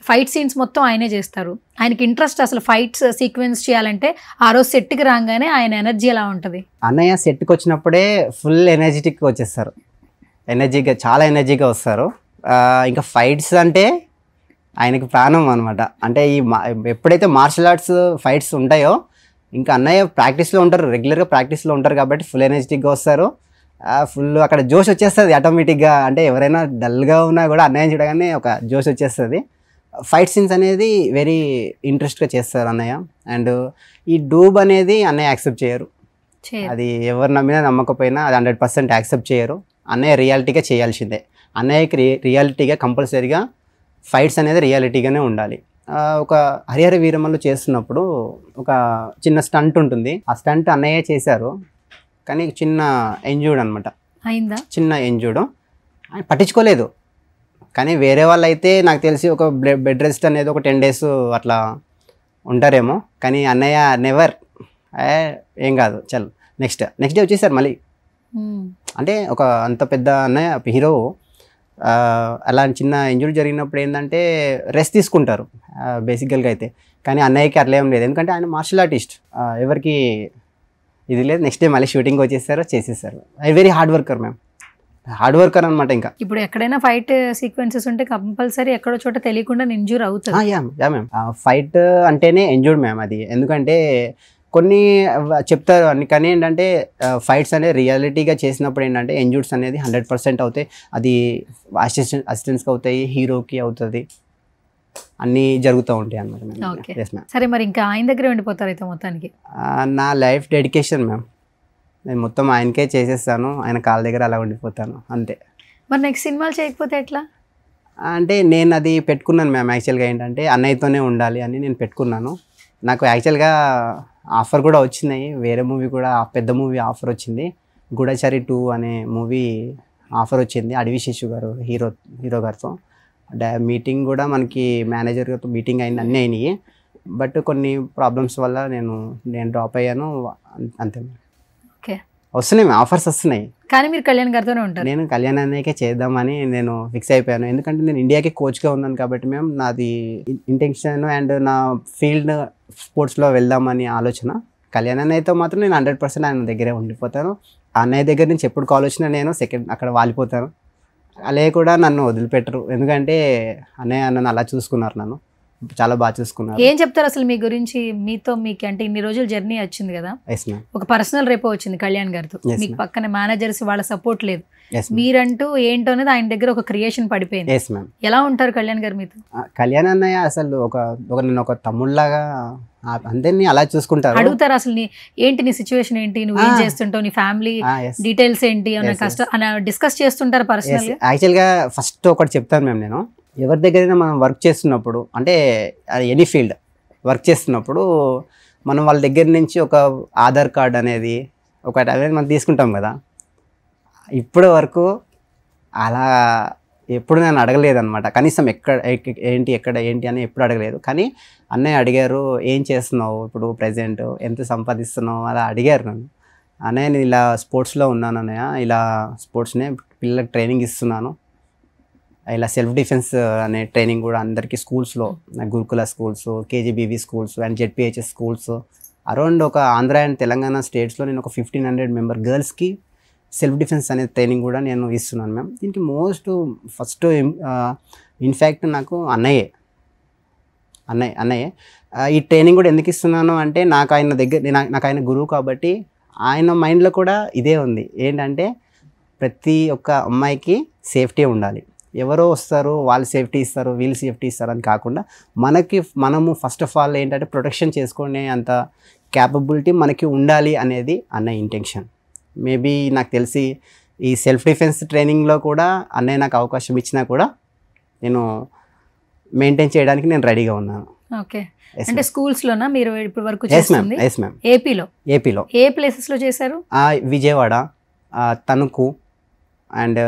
ఫైట్ సీన్స్ మొత్తం ఆయనే చేస్తారు. ఆయనకి ఇంట్రెస్ట్ అసలు ఫైట్స్ సీక్వెన్స్ చేయాలంటే ఆ రోజు సెట్కి రాగానే ఆయన ఎనర్జీ ఎలా ఉంటుంది? అన్నయ్య సెట్కి వచ్చినప్పుడే ఫుల్ ఎనర్జెటిక్గా వచ్చేస్తారు, చాలా ఎనర్జీగా వస్తారు. ఇంకా ఫైట్స్ అంటే ఆయనకి ప్రాణం అనమాట. అంటే ఎప్పుడైతే మార్షల్ ఆర్ట్స్ ఫైట్స్ ఉంటాయో ఇంకా అన్నయ్య ప్రాక్టీస్లో ఉంటారు, రెగ్యులర్గా ప్రాక్టీస్లో ఉంటారు కాబట్టి ఫుల్ ఎనర్జెటిక్గా వస్తారు. ఫుల్ అక్కడ జోష్ వచ్చేస్తుంది ఆటోమేటిక్గా. అంటే ఎవరైనా డల్గా ఉన్నా కూడా అన్నయ్య చూడగానే ఒక జోష్ వచ్చేస్తుంది. ఫైట్ సీన్స్ అనేది వెరీ ఇంట్రెస్ట్గా చేస్తారు అన్నయ్య. అండ్ ఈ డూబ్ అనేది అన్నయ్య యాక్సెప్ట్ చేయరు, అది ఎవరు నమ్మినా నమ్మకపోయినా అది 100% యాక్సెప్ట్ చేయరు. అన్నయ్య రియాలిటీగా చేయాల్సిందే. అన్నయ్యకి రియాలిటీగా కంపల్సరీగా ఫైట్స్ అనేది రియాలిటీగానే ఉండాలి. ఒక హరిహర వీరమల్లు చేస్తున్నప్పుడు ఒక చిన్న స్టంట్ ఉంటుంది, ఆ స్టంట్ అన్నయ్య చేశారు కానీ చిన్న ఎంజూర్డ్ అనమాట, చిన్న ఎంజూర్డ్ ఆయన పట్టించుకోలేదు. కానీ వేరే వాళ్ళు అయితే నాకు తెలిసి ఒక బెడ్ రెస్ట్ అనేది ఒక 10 days అట్లా ఉంటారేమో. కానీ అన్నయ్య నెవర్, ఏం కాదు చల్ నెక్స్ట్ డే వచ్చేసారు మళ్ళీ. అంటే ఒక అంత పెద్ద అన్నయ్య హీరో అలా చిన్న ఇంజురీ జరిగినప్పుడు ఏంటంటే రెస్ట్ తీసుకుంటారు బేసికల్గా అయితే. కానీ అన్నయ్యకి అట్లా ఏం లేదు, ఎందుకంటే ఆయన మార్షల్ ఆర్టిస్ట్, ఎవరికి ఇది లేదు. నెక్స్ట్ డే మళ్ళీ షూటింగ్ వచ్చేసారు, చేసేసారు. I very hard worker ma'am, hard worker అనమాట. ఇంకా ఇప్పుడు ఎక్కడైనా ఫైట్ సీక్వెన్సెస్ ఉంటే కంపల్సరీ ఎక్కడో చోట తెలియకుండా ఇంజూర్ అవుతుంది. యా మ్యామ్, ఫైట్ అంటేనే ఇంజూర్డ్ మ్యామ్ అది. ఎందుకంటే కొన్ని చెప్తారు అన్ని, కానీ ఏంటంటే ఫైట్స్ అనేది రియాలిటీగా చేసినప్పుడు ఏంటంటే ఇంజూర్డ్స్ అనేది 100% అవుతాయి. అది అసిస్టెంట్స్కి అవుతాయి, హీరోకి అవుతుంది, అన్నీ జరుగుతూ ఉంటాయి అన్నమాట. సరే, మరి ఇంకా ఆయన దగ్గర ఉండిపోతారు అయితే మొత్తానికి? నా లైఫ్ డెడికేషన్ మ్యామ్, నేను మొత్తం ఆయనకే చేసేస్తాను, ఆయన కాళ్ళ దగ్గర అలా ఉండిపోతాను అంతే. మరి నెక్స్ట్ సినిమాలు చేయకపోతే ఎట్లా? అంటే నేను అది పెట్టుకున్నాను మ్యామ్. యాక్చువల్గా ఏంటంటే అన్నయ్యతోనే ఉండాలి అని నేను పెట్టుకున్నాను. నాకు యాక్చువల్గా ఆఫర్ కూడా వచ్చినాయి, వేరే మూవీ కూడా పెద్ద మూవీ ఆఫర్ వచ్చింది. గూఢచారి 2 అనే మూవీ ఆఫర్ వచ్చింది అడివిశేషు గారు హీరో గారితో. మీటింగ్ కూడా మనకి మేనేజర్ గారితో మీటింగ్ అయింది, అన్నీ అయినాయి. బట్ కొన్ని ప్రాబ్లమ్స్ వల్ల నేను డ్రాప్ అయ్యాను అంతే. ఓకే, వస్తున్నాయి ఆఫర్స్ వస్తున్నాయి, కానీ మీరు కళ్యాణ్ గారితోనే ఉంటారు. నేను కళ్యాణ్ అన్నయ్యకే చేద్దామని నేను ఫిక్స్ అయిపోయాను. ఎందుకంటే నేను ఇండియాకి కోచ్గా ఉన్నాను కాబట్టి మేము నాది ఇంటెన్షన్ అండ్ నా ఫీల్డ్ స్పోర్ట్స్లో వెళ్దామని ఆలోచన. కళ్యాణ్ అన్నయ్యతో మాత్రం నేను 100% ఆయన దగ్గరే ఉండిపోతాను. అన్నయ్య దగ్గర నుంచి ఎప్పుడు కాల్ వచ్చినా నేను అక్కడ వాలిపోతాను. అలా కూడా నన్ను వదిలిపెట్టరు, ఎందుకంటే అన్నయ్య నన్ను అలా చూసుకున్నారు, నన్ను చాలా బాగా చూసుకున్నారు. ఏం చెప్తారు అసలు మీ గురించి? మీకు అంటే ఇన్ని రోజులు జర్నీ వచ్చింది కదా, ఒక పర్సనల్ రేపో వచ్చింది కళ్యాణ్ గారితో, మీకు పక్కన మేనేజర్స్ వాళ్ళ సపోర్ట్ లేదు, మీరంటూ ఏంటో అనేది ఆయన దగ్గర ఒక క్రియేషన్ పడిపోయింది. ఎలా ఉంటారు కళ్యాణ్ గారు మీతో? కళ్యాణ్ అన్నయ్య అసలు నన్ను ఒక తమ్ముళ్ళలాగా అందరినీ అలా చూసుకుంటారు. అడుగుతారు అసలు ఏంటి నీ సిచ్యువేషన్ ఏంటి, నువ్వు ఏం చేస్తుంటావు, నీ ఫ్యామిలీ డీటెయిల్స్ ఏంటి అని డిస్కస్ చేస్తుంటారు పర్సనల్ గా? యాక్చువల్గా ఫస్ట్ ఒకటి చెప్తాను మేము, నేను ఎవరి దగ్గరైనా మనం వర్క్ చేస్తున్నప్పుడు, అంటే ఎనీ ఫీల్డ్ వర్క్ చేస్తున్నప్పుడు మనం వాళ్ళ దగ్గర నుంచి ఒక ఆధార్ కార్డ్ అనేది ఒకటి మనం తీసుకుంటాం కదా. ఇప్పటి వరకు అలా ఎప్పుడు నేను అడగలేదన్నమాట. కనీసం ఎక్కడ ఏంటి అని ఎప్పుడు అడగలేదు. కానీ అన్నయ్య అడిగారు, ఏం చేస్తున్నావు ఇప్పుడు ప్రజెంట్, ఎంత సంపాదిస్తున్నావు అలా అడిగారు నన్ను. అన్నయ్య నేను ఇలా స్పోర్ట్స్లో ఉన్నాను అన్నయ్య, ఇలా స్పోర్ట్స్నే పిల్లలకు ట్రైనింగ్ ఇస్తున్నాను, ఇలా సెల్ఫ్ డిఫెన్స్ అనే ట్రైనింగ్ కూడా అందరికీ స్కూల్స్లో, గురుకుల schools, KGBV schools and ZPHS schools around ఒక ఆంధ్ర అండ్ తెలంగాణ స్టేట్స్లో నేను ఒక 1500 మెంబర్ గర్ల్స్కి సెల్ఫ్ డిఫెన్స్ అనే ట్రైనింగ్ కూడా నేను ఇస్తున్నాను మ్యామ్. దీనికి ఫస్ట్ ఇన్ఫ్యాక్ట్ నాకు అన్నయ్యే ఈ ట్రైనింగ్ కూడా ఎందుకు ఇస్తున్నాను అంటే నాకు ఆయన గురువు కాబట్టి ఆయన మైండ్లో కూడా ఇదే ఉంది, ఏంటంటే ప్రతి ఒక్క అమ్మాయికి సేఫ్టీ ఉండాలి. ఎవరో వస్తారు వాళ్ళు సేఫ్టీ ఇస్తారు, వీళ్ళు సేఫ్టీ ఇస్తారు అని కాకుండా మనము ఫస్ట్ ఆఫ్ ఆల్ ఏంటంటే ప్రొటెక్షన్ చేసుకునే అంత క్యాపబిలిటీ మనకి ఉండాలి అనేది అన్నయ్య ఇంటెన్షన్. మేబీ నాకు తెలిసి ఈ సెల్ఫ్ డిఫెన్స్ ట్రైనింగ్లో కూడా అన్నయ్య నాకు అవకాశం ఇచ్చినా కూడా నేను మెయింటైన్ చేయడానికి నేను రెడీగా ఉన్నాను. ఓకే, అంటే స్కూల్స్లోనా మీరు ఇప్పుడు వరకు ఎస్ చేస్తుంది? మ్యామ్. ఏపీలో ఏ ప్లేసెస్లో చేశారు? విజయవాడ, తణుకు అండ్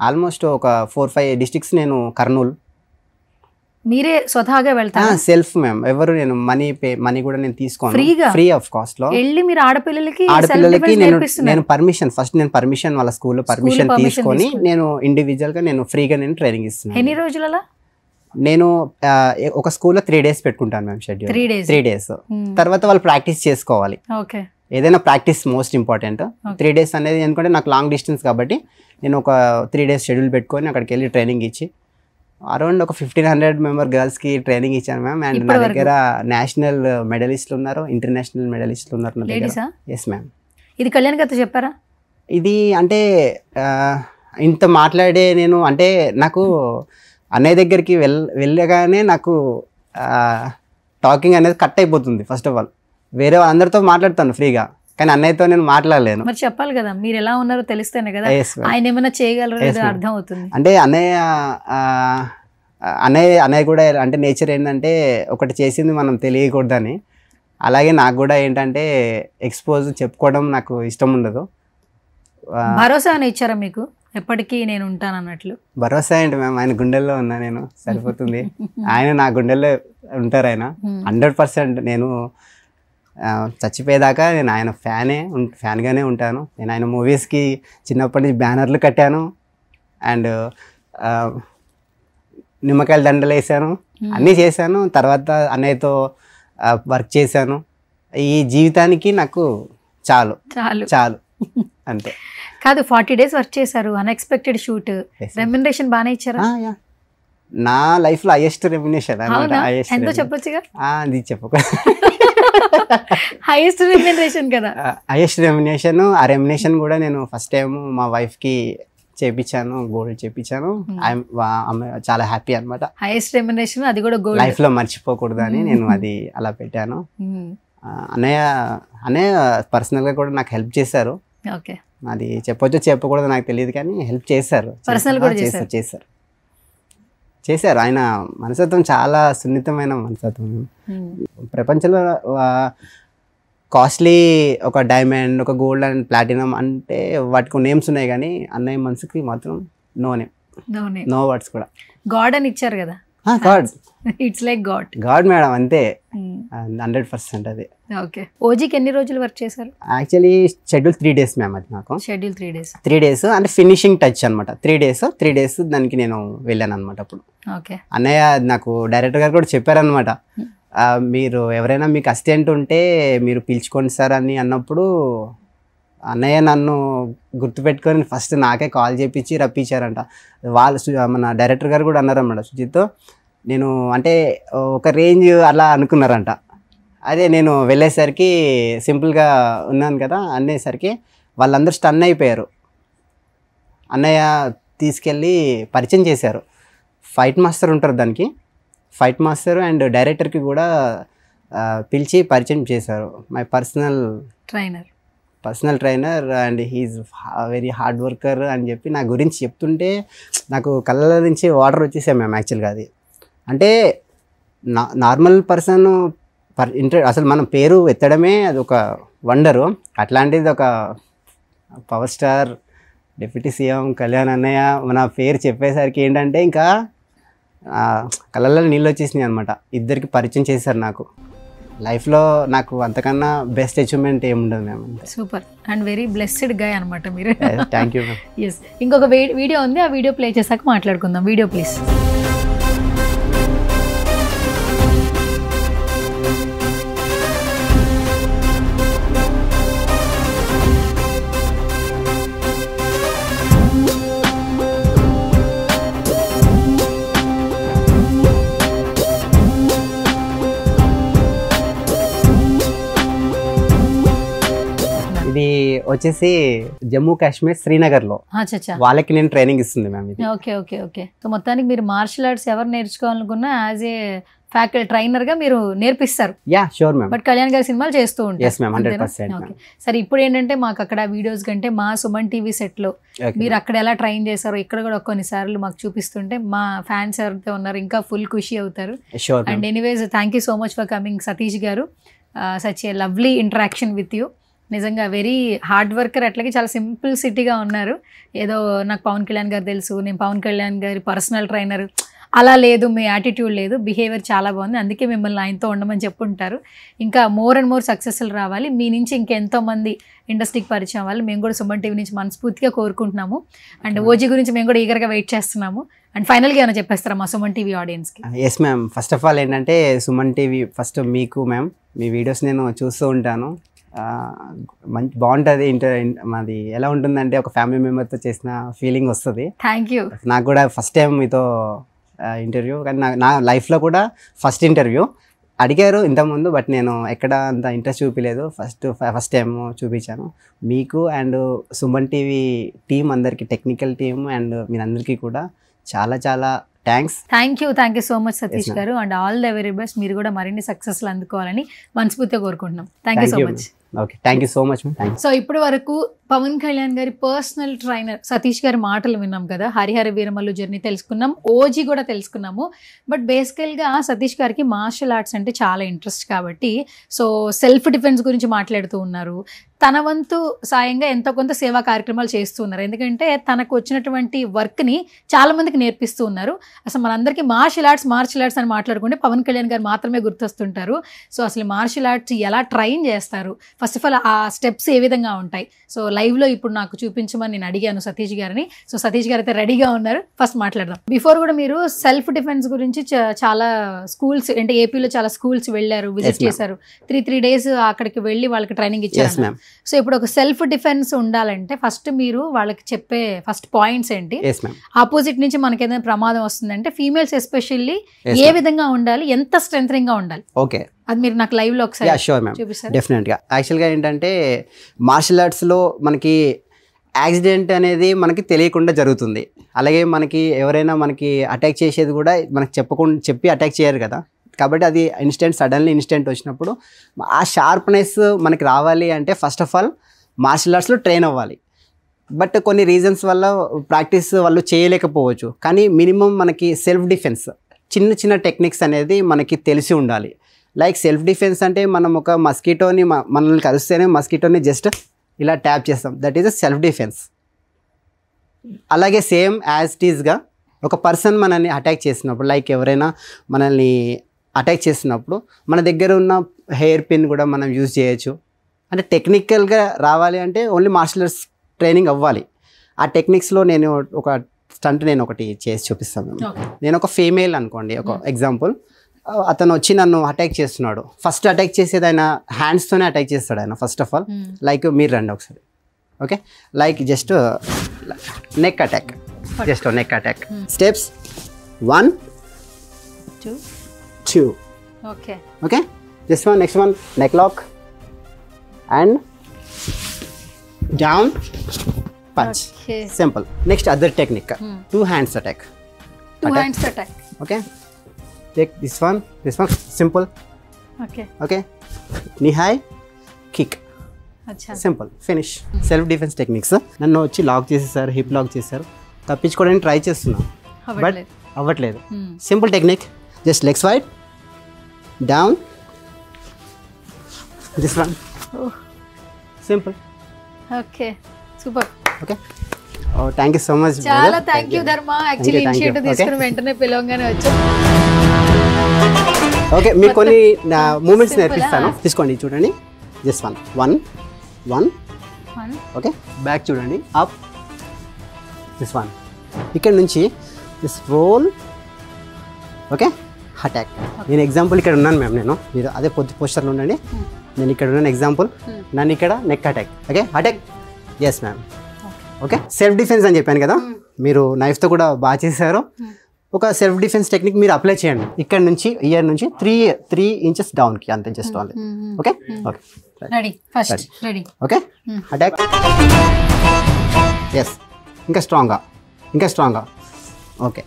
ఆల్మోస్ట్ ఒక 4-5 డిస్ట్రిక్ట్స్. నేను కర్నూలు. మీరే స్వతహాగా వెళ్తారా? Self ma'am. ఎవరు నేను మనీ కూడా నేను తీసుకోను, ఫ్రీగా ఫ్రీ ఆఫ్ కాస్ట్ లో. వెళ్ళి మీరు ఆడపిల్లలకి నేను పర్మిషన్ వాళ్ళ స్కూల్లో పర్మిషన్ తీసుకొని నేను ఇండివిజువల్ గా నేను ఫ్రీగా నేను ట్రైనింగ్ ఇస్తున్నాను. ఎన్ని రోజులలో? నేను ఒక స్కూల్లో 3 days పెట్టుకుంటాను మ్యామ్ షెడ్యూల్. 3 days తర్వాత వాళ్ళు ప్రాక్టీస్ చేసుకోవాలి. ఓకే, ఏదైనా ప్రాక్టీస్ మోస్ట్ ఇంపార్టెంట్. 3 days అనేది ఎందుకంటే నాకు లాంగ్ డిస్టెన్స్ కాబట్టి నేను ఒక 3 days షెడ్యూల్ పెట్టుకొని అక్కడికి వెళ్ళి ట్రైనింగ్ ఇచ్చి అరౌండ్ ఒక 1500 మెంబర్ గర్ల్స్కి ట్రైనింగ్ ఇచ్చాను మ్యామ్. అండ్ నా దగ్గర నేషనల్ మెడలిస్టులు ఉన్నారు, ఇంటర్నేషనల్ మెడలిస్టులు ఉన్నారు నా దగ్గర. Yes ma'am. ఇది కళ్యాణ్ గారితో చెప్పారా? ఇది అంటే ఇంత మాట్లాడే నేను అంటే నాకు అన్నయ్య దగ్గరికి వెళ్ళగానే నాకు టాకింగ్ అనేది కట్ అయిపోతుంది. ఫస్ట్ ఆఫ్ ఆల్ వేరే అందరితో మాట్లాడతాను ఫ్రీగా, కానీ అన్నయ్యతో నేను మాట్లాడలేను. మరి చెప్పాలి కదా, మీరు ఎలా ఉన్నారో తెలిస్తేనే కదా ఆయన ఏమైనా చేయగలరో లేదో అర్థం అవుతుంది. అంటే అన్నయ్య కూడా అంటే నేచర్ ఏంటంటే ఒకటి చేసింది మనం తెలియకూడదని, అలాగే నాకు కూడా ఏంటంటే ఎక్స్పోజ్ చెప్పుకోవడం నాకు ఇష్టం ఉండదు. భరోసా అని ఇచ్చారా మీకు ఎప్పటికీ నేను ఉంటాను అన్నట్లు? భరోసా ఏంటి మ్యామ్, ఆయన గుండెల్లో ఉన్నా నేను, సరిపోతుంది. ఆయన నా గుండెల్లో ఉంటారు. ఆయన 100%. నేను చచ్చిపోయేదాకా నేను ఆయన ఫ్యాన్గానే ఉంటాను. నేను ఆయన మూవీస్కి చిన్నప్పటి నుంచి బ్యానర్లు కట్టాను అండ్ నిమ్మకాయల దండలు వేసాను, అన్నీ చేశాను. తర్వాత అన్నయ్యతో వర్క్ చేశాను. ఈ జీవితానికి నాకు చాలు అంతే. కాదు, 40 days వర్క్ చేశారు, అన్ఎక్స్పెక్టెడ్ షూట్, రెమ్యునరేషన్ బాగానే ఇచ్చారా? నా లైఫ్లో హైయెస్ట్ రెమ్యునరేషన్. ఎంతో చెప్పొచ్చుగా? అది చెప్పకూడదు. హైయెస్ట్ రెమ్యునరేషన్ కదా? Highest remuneration. ఆ రెమ్యునరేషన్ కూడా నేను ఫస్ట్ టైం మా వైఫ్కి చేపించాను, గోల్డ్ చేపించాను. చాలా హ్యాపీ అనమాట. హైయెస్ట్ రెమ్యునరేషన్, అది కూడా గోల్డ్. లైఫ్లో మర్చిపోకూడదు అని నేను అది అలా పెట్టాను. అన్నయ్య పర్సనల్గా కూడా నాకు హెల్ప్ చేశారు. ఓకే, అది చెప్పొచ్చు చెప్పకూడదు నాకు తెలియదు, కానీ హెల్ప్ చేశారు. చేశారు. ఆయన మనస్తత్వం చాలా సున్నితమైన మనస్తత్వం. ప్రపంచంలో కాస్ట్లీ ఒక డైమండ్, ఒక గోల్డ్ అండ్ ప్లాటినం అంటే వాటికి నేమ్స్ ఉన్నాయి, కానీ అన్నయ్య మనసుకి మాత్రం నో వర్డ్స్ కూడా. గాడ్ అని ఇచ్చారు కదా? God, it's like God madam, అంతే. 100% అది. ఓకే, ఓజీకి ఎన్ని రోజులు వర్క్ చేశారు? Actually schedule 3 days ma'am. అది నాకు షెడ్యూల్ 3 days అంటే ఫినిషింగ్ టచ్ అనమాట. 3 days దానికి నేను వెళ్ళాను అనమాట. అప్పుడు అన్నయ్య నాకు డైరెక్టర్ గారు కూడా చెప్పారనమాట, మీరు ఎవరైనా మీకు అసిస్టెంట్ ఉంటే మీరు పిలుచుకోండి సార్ అని అన్నప్పుడు అన్నయ్య నన్ను గుర్తుపెట్టుకొని ఫస్ట్ నాకే కాల్ చేపించి రప్పించారంట. మన డైరెక్టర్ గారు కూడా అన్నారన్నమాట, సుజిత్తో నేను అంటే ఒక రేంజ్ అలా అనుకున్నారంట. అదే నేను వెళ్ళేసరికి సింపుల్గా ఉన్నాను కదా అనేసరికి వాళ్ళందరూ స్టన్ అయిపోయారు. అన్నయ్య తీసుకెళ్ళి పరిచయం చేశారు. ఫైట్ మాస్టర్ ఉంటారు దానికి, ఫైట్ మాస్టర్ అండ్ డైరెక్టర్కి కూడా పిలిచి పరిచయం చేశారు. My personal trainer and he's very hard worker అని చెప్పి నా గురించి చెప్తుంటే నాకు కళ్ళ నుంచి వాటర్ వచ్చేసాయి మ్యామ్. యాక్చువల్గా అది అంటే నార్మల్ పర్సన్ అసలు మన పేరు ఎత్తడమే అది ఒక వండరు. అట్లాంటిది ఒక power star deputy CM Kalyan అన్నయ్య మన పేరు చెప్పేసరికి ఏంటంటే ఇంకా కళ్ళల్లో నీళ్ళు వచ్చేసినాయి అనమాట. ఇద్దరికి పరిచయం చేశారు నాకు. లైఫ్లో నాకు అంతకన్నా బెస్ట్ అచీవ్మెంట్ ఏముండదు ma'am. Super and very blessed guy అనమాట మీరు. Thank you ma'am. ఎస్, ఇంకొక వీడియో ఉంది, ఆ వీడియో ప్లే చేశాక మాట్లాడుకుందాం. Video please. ఇది వచ్చేసి జమ్మూ కాశ్మీర్ శ్రీనగర్లో వాళ్ళకి నేను ట్రైనింగ్ ఇస్తుంది మ్యామ్ ఇది. Okay okay okay. సో మొత్తానికి మీరు మార్షల్ ఆర్ట్స్ ఎవరు నేర్చుకోవాలనుకున్నా యాజ్ ఏ ఫ్యాకల్టీ ట్రైనర్ గా మీరు నేర్పిస్తారు. Yeah sure ma'am. But Kalyan గారి సినిమాలు చేస్తూ ఉంటారు. yes ma'am, 100%. సరే, ఇప్పుడు ఏంటంటే మాకు అక్కడ వీడియోస్ కంటే మా సుమన్ టీవీ సెట్ లో మీరు అక్కడ ఎలా ట్రైన్ చేశారో ఇక్కడ కూడా కొన్నిసార్లు మాకు చూపిస్తుంటే మా ఫ్యాన్స్ ఎవరైతే ఉన్నారో ఇంకా ఫుల్ ఖుషి అవుతారు. And anyways thank you so much for coming Satish గారు. Such a lovely interaction with you. నిజంగా వెరీ హార్డ్ వర్కర్, అట్లాగే చాలా సింపుల్ సిటీగా ఉన్నారు. ఏదో నాకు పవన్ కళ్యాణ్ గారు తెలుసు, నేను పవన్ కళ్యాణ్ గారి పర్సనల్ ట్రైనర్ అలా లేదు, మీ యాటిట్యూడ్ లేదు, బిహేవియర్ చాలా బాగుంది, అందుకే మిమ్మల్ని ఆయనతో ఉండమని చెప్పుంటారు. ఇంకా మోర్ అండ్ మోర్ సక్సెస్ఫుల్ రావాలి, మీ నుంచి ఇంకెంతో మంది ఇండస్ట్రీకి పరిచయం అవ్వాలి మేము కూడా సుమన్ టీవీ నుంచి మనస్ఫూర్తిగా కోరుకుంటున్నాము. అండ్ ఓజీ గురించి మేము కూడా ఈగర్గా వెయిట్ చేస్తున్నాము. అండ్ ఫైనల్గా ఏమైనా చెప్పేస్తారా మా సుమన్ టీవీ ఆడియన్స్కి? Yes ma'am. First of all ఏంటంటే సుమన్ టీవీ ఫస్ట్ మీకు మ్యామ్, మీ వీడియోస్ నేను చూస్తూ ఉంటాను. మంచి బాగుంటుంది. మాది ఎలా ఉంటుందంటే ఒక ఫ్యామిలీ మెంబర్తో చేసిన ఫీలింగ్ వస్తుంది. Thank you. నాకు కూడా ఫస్ట్ టైం మీతో ఇంటర్వ్యూ, కానీ నా లైఫ్లో కూడా ఫస్ట్ ఇంటర్వ్యూ అడిగారు ఇంతకుముందు, బట్ నేను ఎక్కడ అంత ఇంట్రెస్ట్ చూపించలేదు. ఫస్ట్ టైం చూపించాను మీకు. అండ్ సుమన్ టీవీ టీం అందరికీ, టెక్నికల్ టీమ్ అండ్ మీరందరికీ కూడా చాలా చాలా thanks. Thank you so much Satish గారు. And all the very best. మీరు కూడా మరిన్ని సక్సెస్లు అందుకోవాలని మనస్ఫూర్తిగా కోరుకుంటున్నాం. Thank you so much. Okay, thank you so much. So ఇప్పటి వరకు పవన్ కళ్యాణ్ గారి పర్సనల్ ట్రైనర్ సతీష్ గారి మాటలు విన్నాం కదా, హరిహర వీరమల్లు జర్నీ తెలుసుకున్నాం, ఓజీ కూడా తెలుసుకున్నాము. బట్ బేసికల్గా సతీష్ గారికి మార్షల్ ఆర్ట్స్ అంటే చాలా ఇంట్రెస్ట్ కాబట్టి సో సెల్ఫ్ డిఫెన్స్ గురించి మాట్లాడుతూ ఉన్నారు. తన వంతు సాయంగా ఎంతో కొంత సేవా కార్యక్రమాలు చేస్తూ ఉన్నారు. ఎందుకంటే తనకు వచ్చినటువంటి వర్క్ని చాలా మందికి నేర్పిస్తూ ఉన్నారు. అసలు మనందరికీ మార్షల్ ఆర్ట్స్ అని మాట్లాడుకుంటే పవన్ కళ్యాణ్ గారు మాత్రమే గుర్తొస్తుంటారు. సో అసలు మార్షల్ ఆర్ట్స్ ఎలా ట్రైన్ చేస్తారు, ఫస్ట్ ఆఫ్ ఆల్ ఆ స్టెప్స్ ఏ విధంగా ఉంటాయి, సో లైవ్లో ఇప్పుడు నాకు చూపించమని నేను అడిగాను సతీష్ గారిని. సో సతీష్ గారు అయితే రెడీగా ఉన్నారు. ఫస్ట్ మాట్లాడదాం. బిఫోర్ కూడా మీరు సెల్ఫ్ డిఫెన్స్ గురించి చాలా స్కూల్స్, అంటే ఏపీలో చాలా స్కూల్స్ వెళ్ళారు, విజిట్ చేశారు, 3 days అక్కడికి వెళ్ళి వాళ్ళకి ట్రైనింగ్ ఇచ్చారు. సో ఇప్పుడు ఒక సెల్ఫ్ డిఫెన్స్ ఉండాలంటే ఫస్ట్ మీరు వాళ్ళకి చెప్పే ఫస్ట్ పాయింట్స్ ఏంటి? ఆపోజిట్ నుంచి మనకి ఏదైనా ప్రమాదం వస్తుందంటే ఫీమేల్స్ ఎస్పెషల్లీ ఏ విధంగా ఉండాలి, ఎంత స్ట్రెంథనింగ్ గా ఉండాలి? ఓకే, అది మీరు నాకు లైవ్ లో ఒకసారి చూపిస్తారు. డెఫినెట్గా. యాక్చువల్గా ఏంటంటే మార్షల్ ఆర్ట్స్లో మనకి యాక్సిడెంట్ అనేది మనకి తెలియకుండా జరుగుతుంది. అలాగే మనకి ఎవరైనా మనకి అటాక్ చేసేది కూడా మనకి చెప్పి అటాక్ చేయరు కదా. కాబట్టి అది సడన్లీ ఇన్స్టెంట్ వచ్చినప్పుడు ఆ షార్ప్నెస్ మనకి రావాలి అంటే ఫస్ట్ ఆఫ్ ఆల్ మార్షల్ ఆర్ట్స్లో ట్రైన్ అవ్వాలి. బట్ కొన్ని రీజన్స్ వల్ల ప్రాక్టీస్ వాళ్ళు చేయలేకపోవచ్చు. కానీ మినిమం మనకి సెల్ఫ్ డిఫెన్స్ చిన్న టెక్నిక్స్ అనేది మనకి తెలిసి ఉండాలి. లైక్ సెల్ఫ్ డిఫెన్స్ అంటే మనం ఒక మస్కిటోని మనల్ని కలుస్తేనే మస్కిటోని జస్ట్ ఇలా ట్యాప్ చేస్తాం, that is a self defence. అలాగే సేమ్ యాజ్ ఇట్ ఈస్గా ఒక పర్సన్ మనల్ని అటాక్ చేసినప్పుడు, లైక్ ఎవరైనా మనల్ని అటాక్ చేసినప్పుడు మన దగ్గర ఉన్న హెయిర్ పిన్ కూడా మనం యూజ్ చేయొచ్చు. అంటే టెక్నికల్గా రావాలి అంటే ఓన్లీ మార్షల్ ఆర్ట్స్ ట్రైనింగ్ అవ్వాలి. ఆ టెక్నిక్స్లో నేను ఒక స్టంట్ ఒకటి చేసి చూపిస్తాను. నేను ఒక ఫీమేల్ అనుకోండి, ఒక ఎగ్జాంపుల్. అతను వచ్చి నన్ను అటాక్ చేస్తున్నాడు. ఫస్ట్ అటాక్ చేసేది ఆయన హ్యాండ్స్తోనే అటాక్ చేస్తాడు ఆయన. ఫస్ట్ ఆఫ్ ఆల్ లైక్ మీరు రండి ఒకసారి. Okay, like just neck attack, just neck attack. Steps 1 2. Okay, just next one neck lock and down punch. Simple. Next other technique 2 hands attack. Okay, take this one simple. Okay, knee high kick. Simple, finish. Self defence techniques. నన్ను వచ్చి lock చేసేసారు, hip lock చేశారు, తప్పించుకోవడానికి try చేస్తున్నా but అవ్వట్లేదు. Simple technique, just legs wide down, this one, simple. Okay, super. Okay, thank you so much. చాలా thank you ధర్మ. Actually initiative తీసుకుని వెంటనే పిలవగానే వచ్చాం. ఓకే, మీకు కొన్ని మూమెంట్స్ నేర్పిస్తాను, తీసుకోండి. చూడండి, జస్ట్ వన్. ఓకే, బ్యాక్ చూడండి, అప్, దిస్ వన్. ఇక్కడ నుంచి దిస్ రోల్. Okay, attack. నేను ఎగ్జాంపుల్ ఇక్కడ ఉన్నాను మ్యామ్, నేను మీరు అదే పోస్టర్లో ఉండండి. నేను ఇక్కడ ఉన్నాను ఎగ్జాంపుల్, నన్ను ఇక్కడ neck attack. Okay, attack. Yes ma'am. Okay, self defence అని చెప్పాను కదా, మీరు నైఫ్తో కూడా బాగా చేశారు. ఒక సెల్ఫ్ డిఫెన్స్ టెక్నిక్ మీరు అప్లై చేయండి. ఇక్కడ నుంచి ఇయర్ నుంచి 3 inches డౌన్కి, అంతే, just only. Okay okay, ready, first ready. Okay, attack. Yes, ఇంకా స్ట్రాంగ్గా. Okay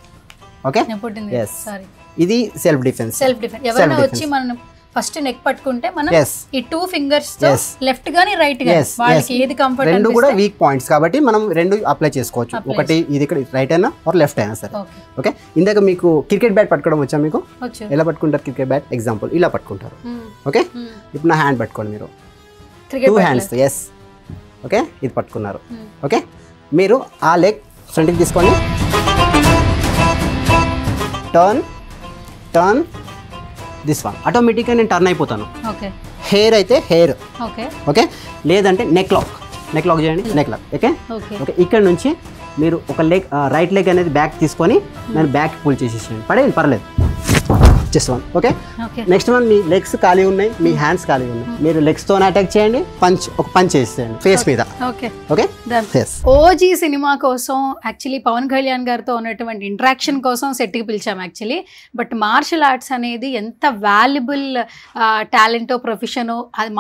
okay, yes. ఇది సెల్ఫ్ డిఫెన్స్. ఎవరైనా వచ్చి మనం ఫస్ట్ నెక్ పట్టుకుంటే మనం ఈ 2 fingers తో లెఫ్ట్ గాని రైట్ గాని వాళ్ళకి ఏది కంఫర్ట్ రెండు కూడా వీక్ పాయింట్స్ కాబట్టి మనం రెండు అప్లై చేసుకోవచ్చు. ఒకటి ఇది ఇక్కడ రైట్ అయినా ఆర్ లెఫ్ట్ అయినా సరే. ఓకే, ఇందాక మీకు క్రికెట్ బ్యాట్ పట్టుకోవడం వచ్చా మీకు? ఎలా పట్టుకుంటారు క్రికెట్ బ్యాట్? ఎగ్జాంపుల్ ఇలా పట్టుకుంటారు. ఓకే, ఇప్పుడు నా హ్యాండ్ పట్టుకోండి మీరు, 2 hands. ఎస్, ఓకే, ఇది పట్టుకున్నారు. ఓకే, మీరు ఆ లెగ్ ఫ్రంట్కి తీసుకోండి, టర్న్ దిస్ వన్. ఆటోమేటిక్గా నేను టర్న్ అయిపోతాను. హెయిర్ అయితే హెయిర్. ఓకే, లేదంటే నెక్ లాక్ చేయండి, నెక్ లాక్. ఓకే ఓకే, ఇక్కడ నుంచి మీరు ఒక లెగ్, రైట్ లెగ్ అనేది బ్యాక్ తీసుకొని నేను బ్యాక్ పుల్ చేసేసేయండి, పర్లేదు. Just one. Okay, next one, మీ లెగ్స్ ఖాళీ ఉన్నాయి, మీ హ్యాండ్స్ ఖాళీ ఉన్నాయి, మీరు లెగ్స్తో అటాక్ చేయండి, ఒక పంచ్ చేసేయండి ఫేస్ మీద. ఓకే, ఓజీ సినిమా కోసం యాక్చువల్లీ పవన్ కళ్యాణ్ గారితో ఉన్నటువంటి ఇంటరాక్షన్ కోసం సెట్కి పిలిచాం యాక్చువల్లీ. బట్ మార్షల్ ఆర్ట్స్ అనేది ఎంత వాల్యుబుల్ టాలెంటో ప్రొఫెషనో అది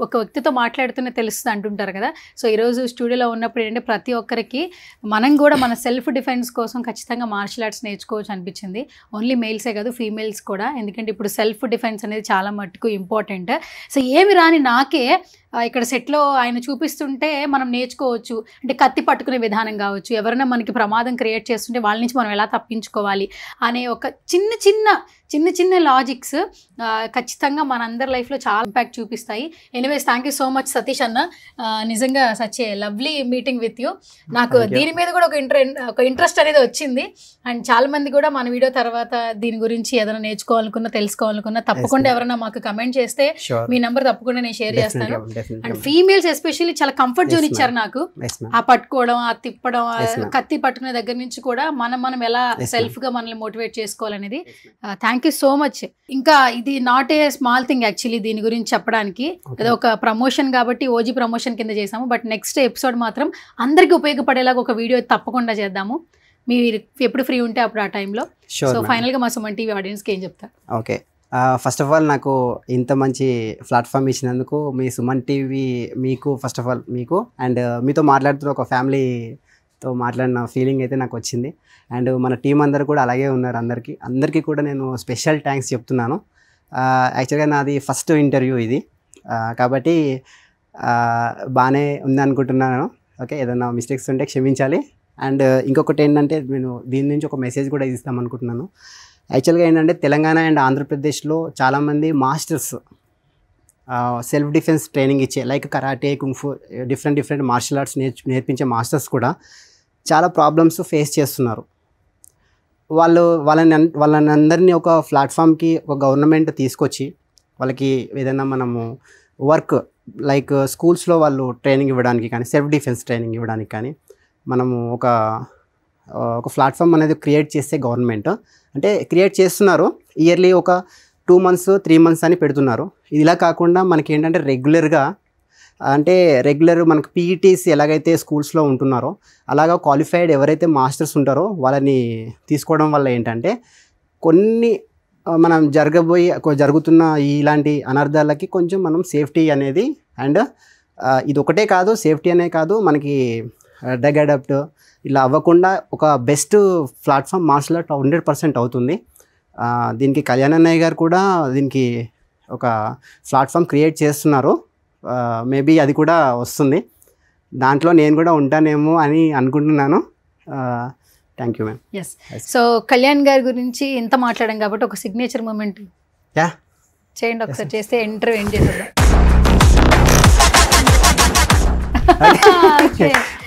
ఒక వ్యక్తితో మాట్లాడుతూనే తెలుస్తుంది అంటుంటారు కదా. సో ఈరోజు స్టూడియోలో ఉన్నప్పుడు ఏంటంటే ప్రతి ఒక్కరికి మనం కూడా మన సెల్ఫ్ డిఫెన్స్ కోసం ఖచ్చితంగా మార్షల్ ఆర్ట్స్ నేర్చుకోవచ్చు అనిపించింది. ఓన్లీ మేల్సే కాదు, ఫీమేల్స్ కూడా. ఎందుకంటే ఇప్పుడు సెల్ఫ్ డిఫెన్స్ అనేది చాలా మట్టుకు ఇంపార్టెంట్. సో ఏమి రాని నాకే ఇక్కడ సెట్లో ఆయన చూపిస్తుంటే మనం నేర్చుకోవచ్చు. అంటే కత్తి పట్టుకునే విధానం కావచ్చు, ఎవరైనా మనకి ప్రమాదం క్రియేట్ చేస్తుంటే వాళ్ళ నుంచి మనం ఎలా తప్పించుకోవాలి అనే ఒక చిన్న లాజిక్స్ ఖచ్చితంగా మనందరి లైఫ్లో చాలా ఇంపాక్ట్ చూపిస్తాయి. Anyways, thank you so much Satish అన్న. నిజంగా such a lovely meeting with you. నాకు దీని మీద కూడా ఒక ఇంట్రెస్ట్ అనేది వచ్చింది. అండ్ చాలా మంది కూడా మన వీడియో తర్వాత దీని గురించి ఏదైనా నేర్చుకోవాలనుకున్నా, తెలుసుకోవాలనుకున్నా తప్పకుండా ఎవరైనా మాకు కమెంట్ చేస్తే మీ నెంబర్ తప్పకుండా నేను షేర్ చేస్తాను. అండ్ ఫీమేల్స్ ఎస్పెషల్లీ చాలా కంఫర్ట్ జోన్ ఇచ్చారు నాకు. ఆ పట్టుకోవడం, ఆ తిప్పడం, కత్తి పట్టుకునే దగ్గర నుంచి కూడా మనం ఎలా సెల్ఫ్ గా మనల్ని మోటివేట్ చేసుకోవాలనేది. Thank you so much. ఇంకా ఇది not a small thing actually దీని గురించి చెప్పడానికి. ఏదో ఒక ప్రమోషన్ కాబట్టి ఓజీ ప్రమోషన్ కింద చేసాము. బట్ నెక్స్ట్ ఎపిసోడ్ మాత్రం అందరికీ ఉపయోగపడేలాగా ఒక వీడియో తప్పకుండా చేద్దాము. మీరు ఎప్పుడు ఫ్రీ ఉంటే అప్పుడు ఆ టైంలో. సో ఫైనల్గా మా సుమన్ టీవీ ఆడియన్స్కి ఏం చెప్తారు? ఓకే, ఫస్ట్ ఆఫ్ ఆల్ నాకు ఇంత మంచి ప్లాట్ఫామ్ ఇచ్చినందుకు మీ సుమన్ టీవీ మీకు ఫస్ట్ ఆఫ్ ఆల్ మీకు అండ్ మీతో మాట్లాడుతున్న ఒక ఫ్యామిలీతో మాట్లాడిన ఫీలింగ్ అయితే నాకు వచ్చింది. అండ్ మన టీం అందరూ కూడా అలాగే ఉన్నారు. అందరికీ కూడా నేను స్పెషల్ థ్యాంక్స్ చెప్తున్నాను. యాక్చువల్గా నాది ఫస్ట్ ఇంటర్వ్యూ ఇది కాబట్టి బాగానే ఉంది అనుకుంటున్నాను. ఓకే, ఏదైనా మిస్టేక్స్ ఉంటే క్షమించాలి. అండ్ ఇంకొకటి ఏంటంటే నేను దీని నుంచి ఒక మెసేజ్ కూడా ఇస్తాం అనుకుంటున్నాను. యాక్చువల్గా ఏంటంటే తెలంగాణ అండ్ ఆంధ్రప్రదేశ్లో చాలామంది మాస్టర్స్ సెల్ఫ్ డిఫెన్స్ ట్రైనింగ్ ఇచ్చే like karate, kung fu, different martial arts నేర్పించే మాస్టర్స్ కూడా చాలా ప్రాబ్లమ్స్ ఫేస్ చేస్తున్నారు. వాళ్ళని అందరినీ ఒక ప్లాట్ఫామ్కి ఒక గవర్నమెంట్ తీసుకొచ్చి వాళ్ళకి ఏదైనా మనము వర్క్ లైక్ స్కూల్స్లో వాళ్ళు ట్రైనింగ్ ఇవ్వడానికి కానీ, సెల్ఫ్ డిఫెన్స్ ట్రైనింగ్ ఇవ్వడానికి కానీ మనము ఒక ప్లాట్ఫామ్ అనేది క్రియేట్ చేస్తే గవర్నమెంట్ అంటే క్రియేట్ చేస్తున్నారు. ఇయర్లీ ఒక 2 months 3 months అని పెడుతున్నారు. ఇది ఇలా కాకుండా మనకి ఏంటంటే రెగ్యులర్ మనకు పీఈటీస్ ఎలాగైతే స్కూల్స్లో ఉంటున్నారో అలాగా క్వాలిఫైడ్ ఎవరైతే మాస్టర్స్ ఉంటారో వాళ్ళని తీసుకోవడం వల్ల ఏంటంటే కొన్ని మనం జరుగుతున్న ఇలాంటి అనర్థాలకి కొంచెం మనం సేఫ్టీ అనేది అండ్ ఇది ఒకటే కాదు, సేఫ్టీ అనే కాదు, మనకి డ్రగ్ అడాప్ట్ ఇలా అవ్వకుండా ఒక బెస్ట్ ప్లాట్ఫామ్ మార్షల్ ఆర్ట్ 100% అవుతుంది. దీనికి కళ్యాణ్ అన్నయ్య గారు కూడా దీనికి ఒక ప్లాట్ఫామ్ క్రియేట్ చేస్తున్నారు. మేబీ అది కూడా వస్తుంది, దాంట్లో నేను కూడా ఉంటానేమో అని అనుకుంటున్నాను. Thank you ma'am. Yes, so Kalyan గారి గురించి ఎంత మాట్లాడాం కాబట్టి ఒక సిగ్నేచర్ మూమెంట్ చేయండి ఒకసారి. చేస్తే ఇంటర్వ్యూ ఎండ్ చేసేద్దాం.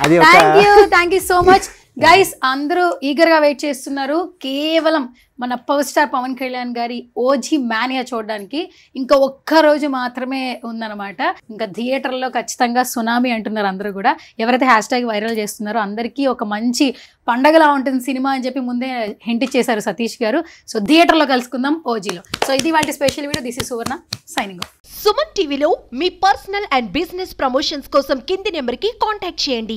అది ఒక thank you so much guys. అందరూ ఈగర్ గా వెయిట్ చేస్తున్నారు కేవలం మన పవర్ స్టార్ పవన్ కళ్యాణ్ గారి ఓజీ మానియా చూడడానికి. ఇంకా ఒక్క రోజు మాత్రమే ఉందన్నమాట. ఇంకా థియేటర్లో ఖచ్చితంగా సునామీ అంటున్నారు అందరూ కూడా. ఎవరైతే హ్యాష్ ట్యాగ్ వైరల్ చేస్తున్నారో అందరికీ ఒక మంచి పండగలా ఉంటుంది సినిమా అని చెప్పి ముందే హింట్ ఇచ్చేశారు సతీష్ గారు. సో థియేటర్లో కలుసుకుందాం ఓజీలో. సో ఇది వాటి special video. This is Suvarna signing off. Suman టీవీలో మీ పర్సనల్ అండ్ బిజినెస్ ప్రమోషన్స్ కోసం కింది నెంబర్కి కాంటాక్ట్ చేయండి.